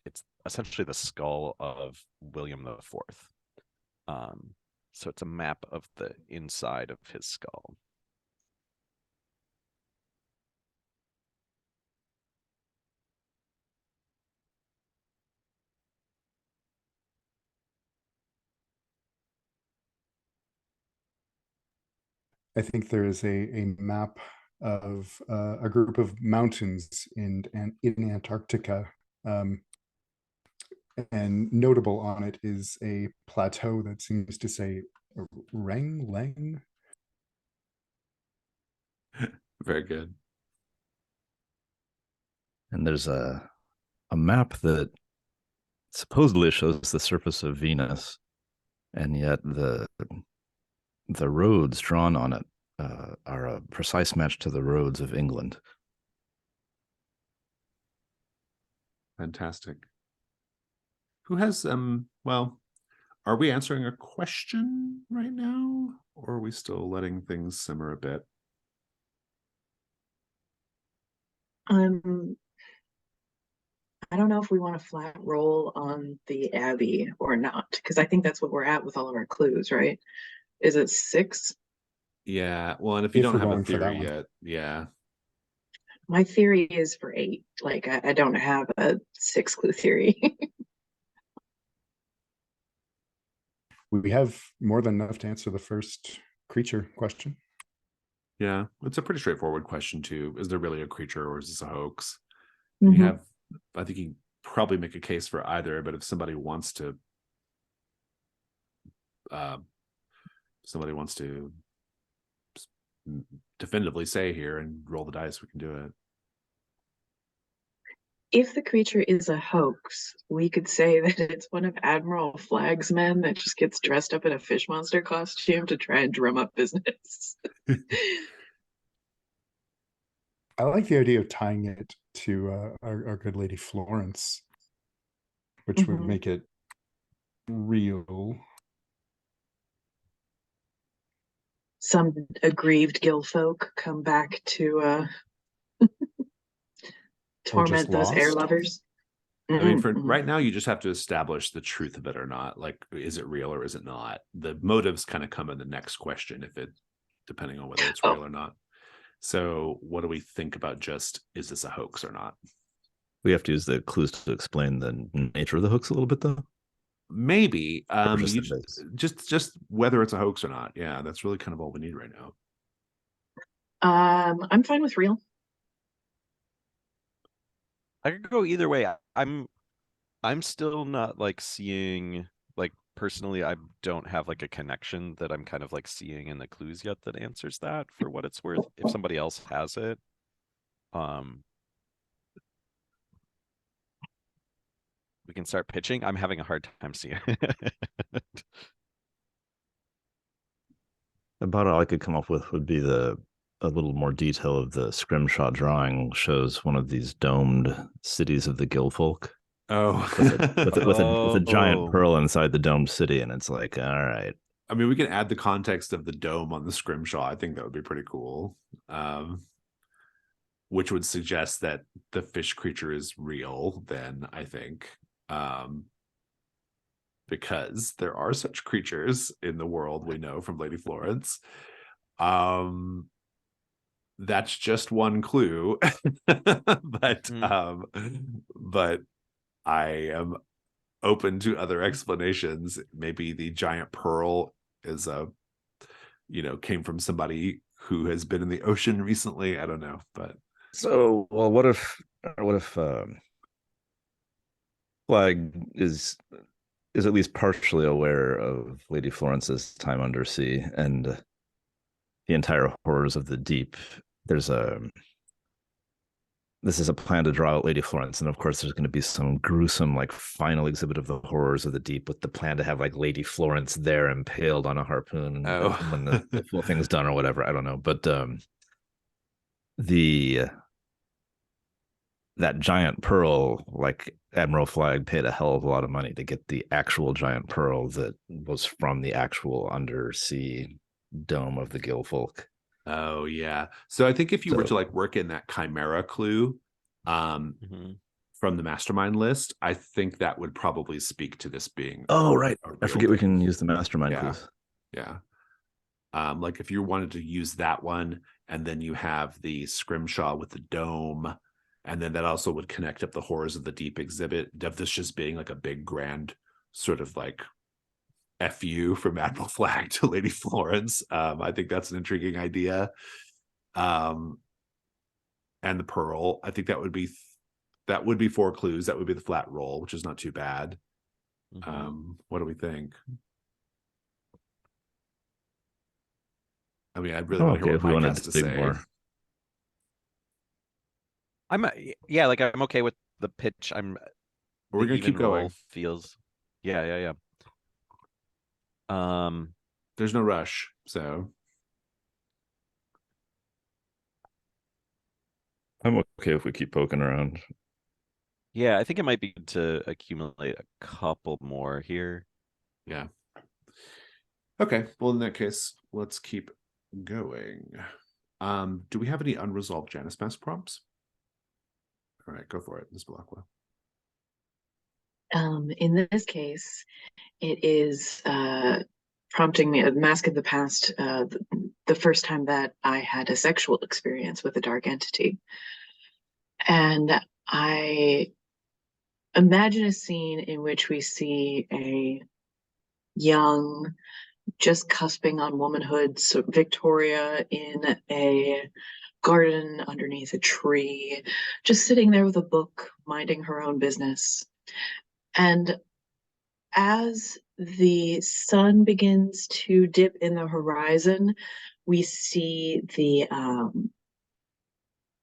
it's essentially the skull of William the Fourth. So it's a map of the inside of his skull. I think there is a map of a group of mountains in Antarctica. And notable on it is a plateau that seems to say Rang Lang. Very good. And there's a map that supposedly shows the surface of Venus, and yet the roads drawn on it are a precise match to the roads of England. Fantastic. Who has well, are we answering a question right now, or are we still letting things simmer a bit? I don't know if we want to flat roll on the Abbey or not, because I think that's what we're at with all of our clues, right? Is it 6? Yeah, well, and if you If don't we're have a going for that theory one. yet, yeah. My theory is for 8. Like, I don't have a 6 clue theory. We have more than enough to answer the first creature question. Yeah, it's a pretty straightforward question too. Is there really a creature, or is this a hoax? Mhm. You have, I think you can probably make a case for either, but if somebody wants to definitively say here and roll the dice, we can do it. If the creature is a hoax, we could say that it's one of Admiral Flagg's men that just gets dressed up in a fish monster costume to try and drum up business. I like the idea of tying it to our good lady Florence, which would Mhm. make it real. Some aggrieved gill folk come back to torment those air lost? lovers. I mean, for Mhm. right now, you just have to establish the truth of it or not. Like, is it real or is it not? The motives kind of come in the next question, depending on whether it's real or not. So what do we think about just, is this a hoax or not? We have to use the clues to explain the nature of the hoax a little bit, though. Maybe just you the base. just whether it's a hoax or not. Yeah, that's really kind of all we need right now. I'm fine with real. I could go either way. I'm still not like seeing, like, personally, I don't have like a connection that I'm kind of like seeing in the clues yet that answers that, for what it's worth. If somebody else has it, we can start pitching. I'm having a hard time seeing it. About all I could come up with would be a little more detail of the scrimshaw drawing shows one of these domed cities of the Guildfolk. Oh, with a giant pearl inside the domed city, and it's like, all right. I mean, we can add the context of the dome on the scrimshaw. I think that would be pretty cool. Which would suggest that the fish creature is real, then, I think. Because there are such creatures in the world, we know from Lady Florence. That's just one clue. but I am open to other explanations. Maybe the giant pearl is came from somebody who has been in the ocean recently. I don't know, but so, well, what if Flag is at least partially aware of Lady Florence's time under sea and the entire horrors of the deep, this is a plan to draw out Lady Florence, and of course there's going to be some gruesome like final exhibit of the horrors of the deep with the plan to have like Lady Florence there impaled on a harpoon when the full thing's done or whatever. I don't know, but the that giant pearl, like Admiral Flagg paid a hell of a lot of money to get the actual giant pearl that was from the actual undersea dome of the Gilfolk. Oh yeah. So I think if you were to like work in that chimera clue from the mastermind list, I think that would probably speak to this being right. I forget we can use the mastermind clues. Yeah. Like if you wanted to use that one, and then you have the scrimshaw with the dome, and then that also would connect up the horrors of the deep exhibit of this just being like a big grand sort of like FU from Admiral Flagg to Lady Florence. I think that's an intriguing idea. And the pearl, I think that would be 4 clues. That would be the flat roll, which is not too bad. What do we think? I mean, I'd really want to hear what Mike has to say. More. I'm okay with the pitch. We're gonna keep going. Feels, yeah. There's no rush, so I'm okay if we keep poking around. Yeah, I think it might be good to accumulate a couple more here. Yeah. Okay, well, in that case, let's keep going. Do we have any unresolved Janus Mask prompts? All right, go for it, Ms. Belacqua. In this case, it is prompting me a Mask of the Past, the first time that I had a sexual experience with a dark entity. And I imagine a scene in which we see a young, just cusping on womanhood, so Victoria in a garden underneath a tree, just sitting there with a book, minding her own business. And as the sun begins to dip in the horizon, we see the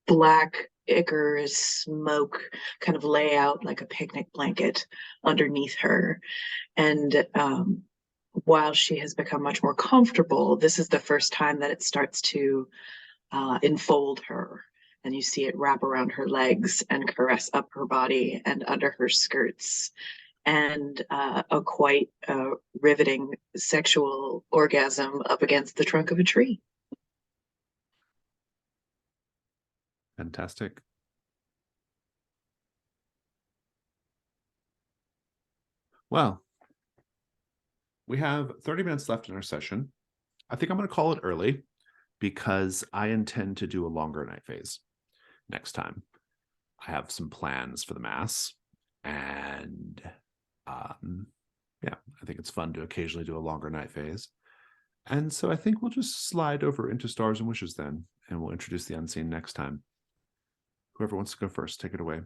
black ichor smoke kind of lay out like a picnic blanket underneath her. And while she has become much more comfortable, this is the first time that it starts to enfold her. And you see it wrap around her legs and caress up her body and under her skirts. And a quite riveting sexual orgasm up against the trunk of a tree. Fantastic. Well, we have 30 minutes left in our session. I think I'm going to call it early because I intend to do a longer night phase next time. I have some plans for the mass, and yeah, I think it's fun to occasionally do a longer night phase. And so I think we'll just slide over into Stars and Wishes then, and we'll introduce the unseen next time. Whoever wants to go first, take it away.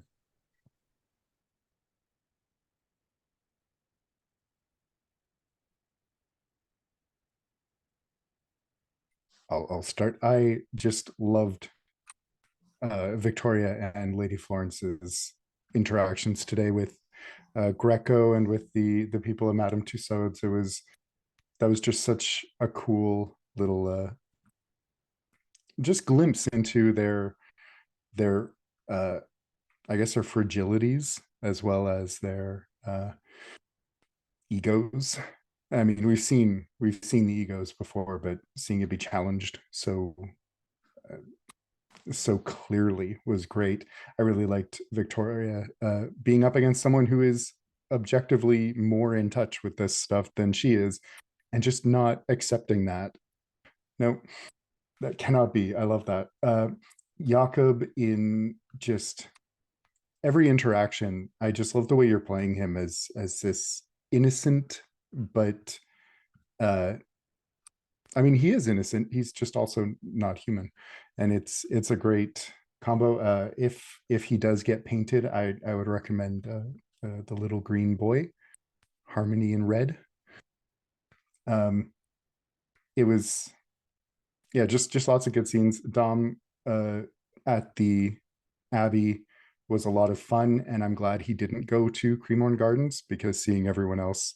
I'll start. I just loved Victoria and Lady Florence's interactions today with Greco and with the people of Madame Tussauds. That was just such a cool little just glimpse into their I guess their fragilities as well as their egos. I mean, we've seen the egos before, but seeing it be challenged so clearly was great. I really liked Victoria being up against someone who is objectively more in touch with this stuff than she is, and just not accepting that. No, that cannot be. I love that. Jakob, in just every interaction, I just love the way you're playing him as this innocent, but I mean, he is innocent. He's just also not human, and it's a great combo. If he does get painted, I would recommend the little green boy, Harmony in red. It was, yeah, just lots of good scenes. Dom, at the Abbey was a lot of fun, and I'm glad he didn't go to Cremorne Gardens, because seeing everyone else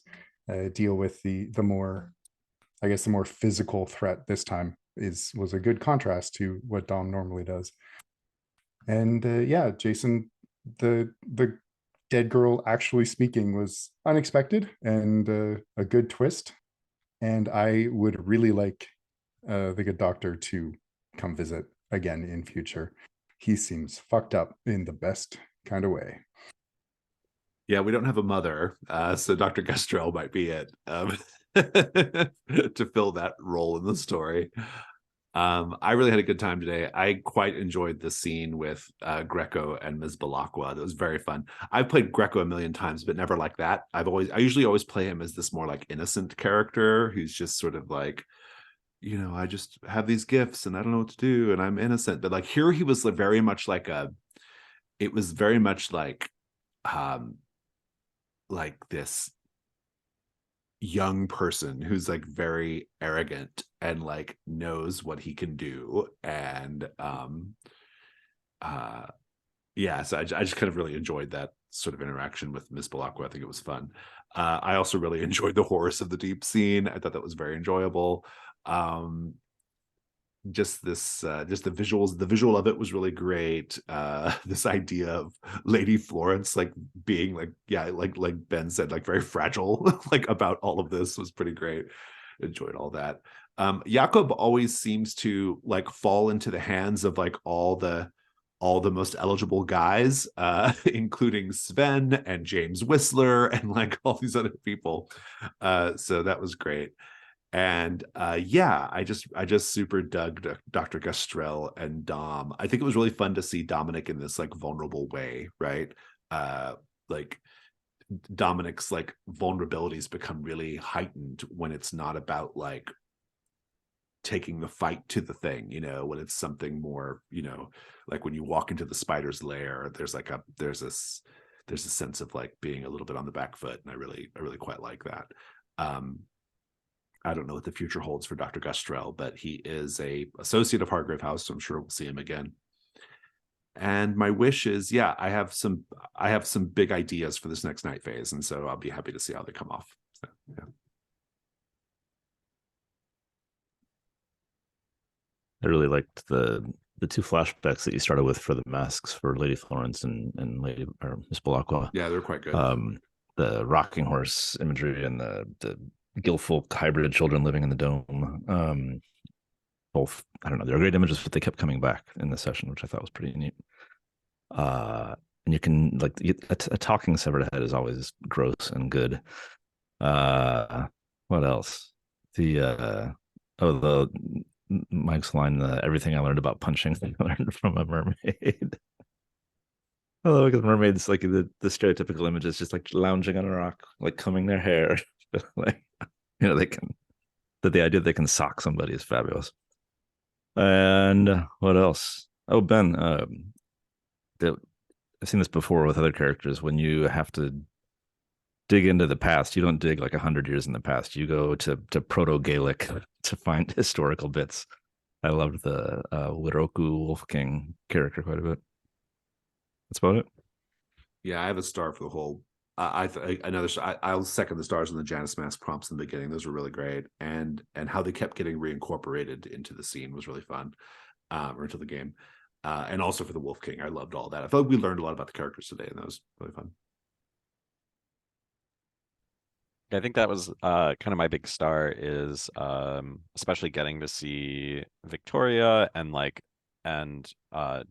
deal with the more, I guess, the more physical threat this time was a good contrast to what Dom normally does. And yeah, Jason, the dead girl actually speaking was unexpected and a good twist. And I would really like the good doctor to come visit again in future. He seems fucked up in the best kind of way. Yeah, we don't have a mother, so Dr. Gastrell might be it to fill that role in the story. I really had a good time today. I quite enjoyed the scene with Greco and Ms. Balakwa. That was very fun. I've played Greco a million times, but never like that. I usually always play him as this more like innocent character who's just sort of like, you know, I just have these gifts and I don't know what to do and I'm innocent. But like here he was very much like it was very much like this young person who's like very arrogant and like knows what he can do. And yeah, so I just kind of really enjoyed that sort of interaction with Miss Balakwa. I think it was fun. I also really enjoyed the Horus of the Deep scene. I thought that was very enjoyable. Just the visuals, the visual of it was really great. This idea of Lady Florence like being like, yeah, like Ben said, like very fragile like about all of this was pretty great. Enjoyed all that. Jakob always seems to like fall into the hands of like all the most eligible guys, including Sven and James Whistler and like all these other people. So that was great. And yeah, I just super dug Dr. Gastrell and Dom. I think it was really fun to see Dominic in this like vulnerable way, right? Like Dominic's like vulnerabilities become really heightened when it's not about like taking the fight to the thing, you know, when it's something more, you know, like when you walk into the spider's lair, there's a sense of like being a little bit on the back foot, and I really quite like that. I don't know what the future holds for Dr. Gastrell, but he is a associate of Hargrave House, so I'm sure we'll see him again. And my wish is, yeah, I have some big ideas for this next night phase, and so I'll be happy to see how they come off. So, yeah. I really liked the two flashbacks that you started with for the masks for Lady Florence and Lady or Miss Balakwa. Yeah, they're quite good. The rocking horse imagery and the Gilfolk hybrid children living in the dome. Both, I don't know, they're great images, but they kept coming back in the session, which I thought was pretty neat. And you can like a talking severed head is always gross and good. What else? The Mike's line, everything I learned about punching, I learned from a mermaid. Oh, look at the mermaids, like the stereotypical image is just like lounging on a rock, like combing their hair. Like, you know, the idea they can sock somebody is fabulous. And what else? Oh, Ben, I've seen this before with other characters. When you have to dig into the past, you don't dig like 100 years in the past. You go to Proto-Gaelic to find historical bits. I loved the Wiroku Wolf King character quite a bit. That's about it. Yeah, I have a star for the whole. I'll second the stars on the Janus Mask prompts in the beginning. Those were really great, and how they kept getting reincorporated into the scene was really fun, or into the game, and also for the Wolf King. I loved all that. I felt like we learned a lot about the characters today, and that was really fun. I think that was kind of my big star is especially getting to see Victoria and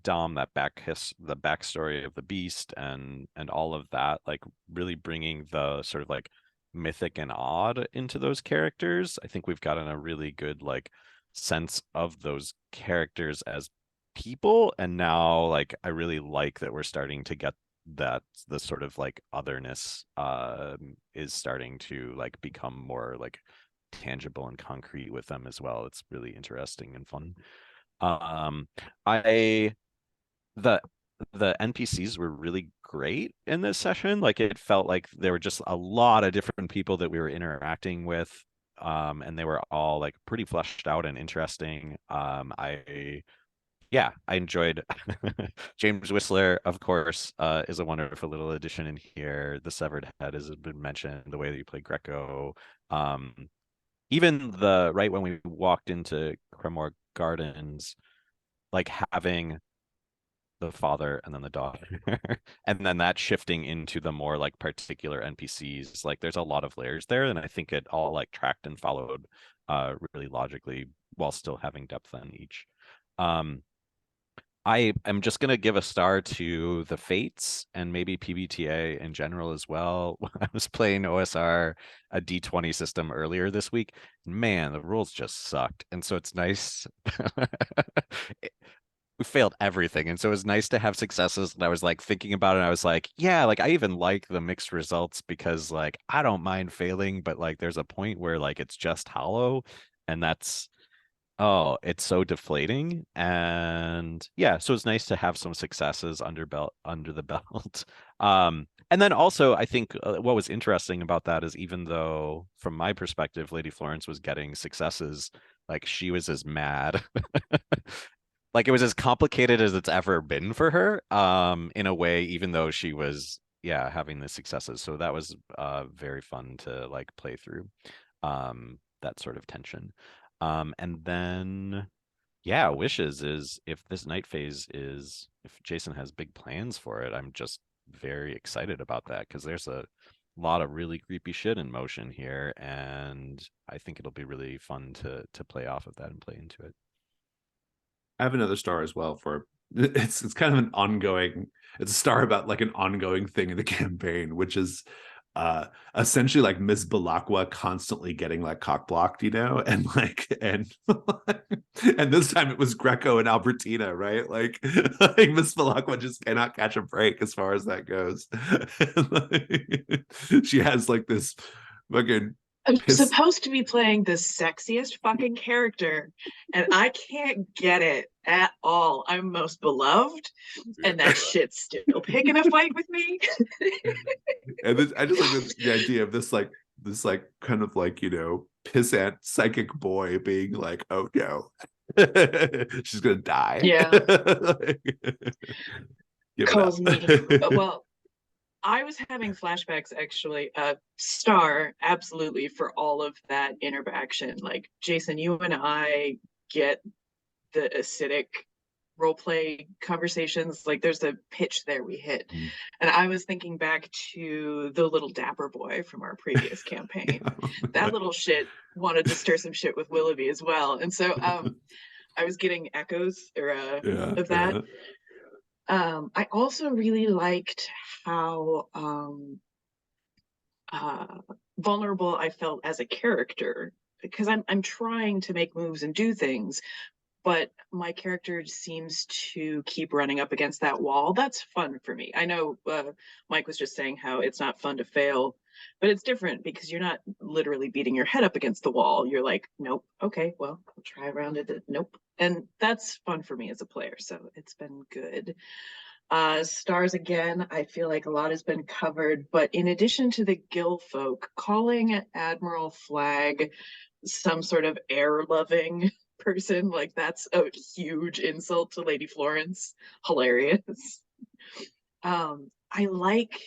Dom, the backstory of the beast and all of that, like really bringing the sort of like mythic and odd into those characters. I think we've gotten a really good like sense of those characters as people, and now like I really like that we're starting to get that the sort of like otherness is starting to like become more like tangible and concrete with them as well. It's really interesting and fun. The NPCs were really great in this session. Like it felt like there were just a lot of different people that we were interacting with, and they were all like pretty fleshed out and interesting. I yeah, I enjoyed James Whistler, of course, is a wonderful little addition in here. The severed head has been mentioned, the way that you play Greco. Even the right when we walked into Cremorne Gardens, like having the father and then the daughter, and then that shifting into the more like particular NPCs. Like there's a lot of layers there, and I think it all like tracked and followed really logically while still having depth on each. I am just gonna give a star to the Fates and maybe PBTA in general as well. I was playing OSR, a D20 system earlier this week. Man, the rules just sucked. And so it's nice. We failed everything. And so it was nice to have successes. And I was like thinking about it. And I was like, yeah, like I even like the mixed results because like I don't mind failing, but like there's a point where like it's just hollow. And that's oh, it's so deflating. And yeah, so it's nice to have some successes under the belt. And then also I think what was interesting about that is even though from my perspective Lady Florence was getting successes, like she was as mad. Like it was as complicated as it's ever been for her, in a way, even though she was yeah, having the successes. So that was very fun to like play through that sort of tension. And then, yeah, wishes is if this night phase is, if Jason has big plans for it, I'm just very excited about that because there's a lot of really creepy shit in motion here, and I think it'll be really fun to play off of that and play into it. I have another star as well for it's kind of an ongoing, it's a star about like an ongoing thing in the campaign, which is essentially like Miss Balakwa constantly getting like cock blocked, you know, and like and and this time it was Greco and Albertina, right? Like Miss Balakwa just cannot catch a break as far as that goes. Like, she has like this fucking I'm piss. supposed to be playing the sexiest fucking character, and I can't get it at all. I'm most beloved, and that shit's still picking a fight with me. And this, I just like the idea of this like kind of like, you know, pissant psychic boy being like, oh no, she's gonna die. Yeah. Like, give it Calls up. me. Well, I was having flashbacks actually. Star, absolutely, for all of that interaction. Like, Jason, you and I get the acidic roleplay conversations. Like, there's a pitch there we hit. And I was thinking back to the little dapper boy from our previous campaign. That little shit wanted to stir some shit with Willoughby as well. And so I was getting echoes of that. I also really liked how vulnerable I felt as a character because I'm trying to make moves and do things, but my character seems to keep running up against that wall. That's fun for me. I know Mike was just saying how it's not fun to fail, but it's different because you're not literally beating your head up against the wall. You're like, nope, okay, well, I'll try around it. Nope. And that's fun for me as a player. So it's been good. Stars again, I feel like a lot has been covered, but in addition to the Gill folk, calling Admiral Flag some sort of air-loving person, like that's a huge insult to Lady Florence. Hilarious. I like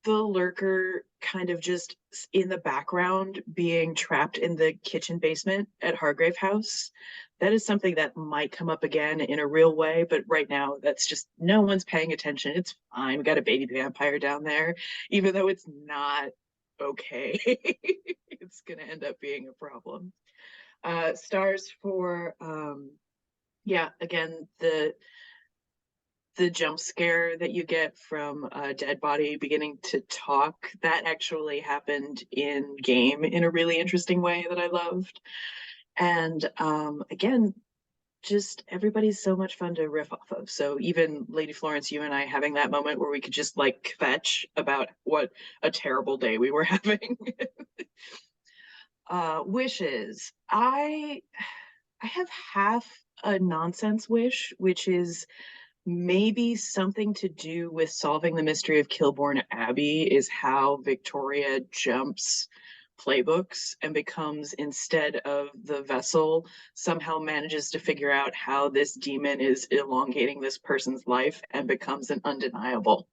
the lurker kind of just in the background being trapped in the kitchen basement at Hargrave House. That is something that might come up again in a real way, but right now that's just no one's paying attention. It's fine. We got a baby vampire down there, even though it's not okay. It's gonna end up being a problem. Stars for yeah, again, the jump scare that you get from a dead body beginning to talk, that actually happened in game in a really interesting way that I loved. And again, just everybody's so much fun to riff off of. So even Lady Florence, you and I having that moment where we could just like fetch about what a terrible day we were having. Wishes. I have half a nonsense wish, which is maybe something to do with solving the mystery of Kilbourne Abbey, is how Victoria jumps playbooks and becomes, instead of the vessel, somehow manages to figure out how this demon is elongating this person's life and becomes an undeniable.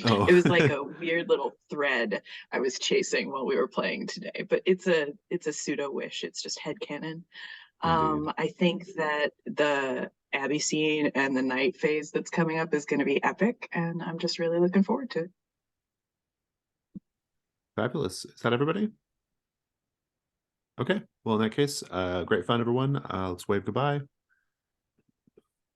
Oh. It was like a weird little thread I was chasing while we were playing today, but it's a pseudo wish. It's just headcanon. Indeed. I think that the Abbey scene and the night phase that's coming up is going to be epic, and I'm just really looking forward to it. Fabulous. Is that everybody? Okay. Well, in that case, great fun, everyone. Let's wave goodbye.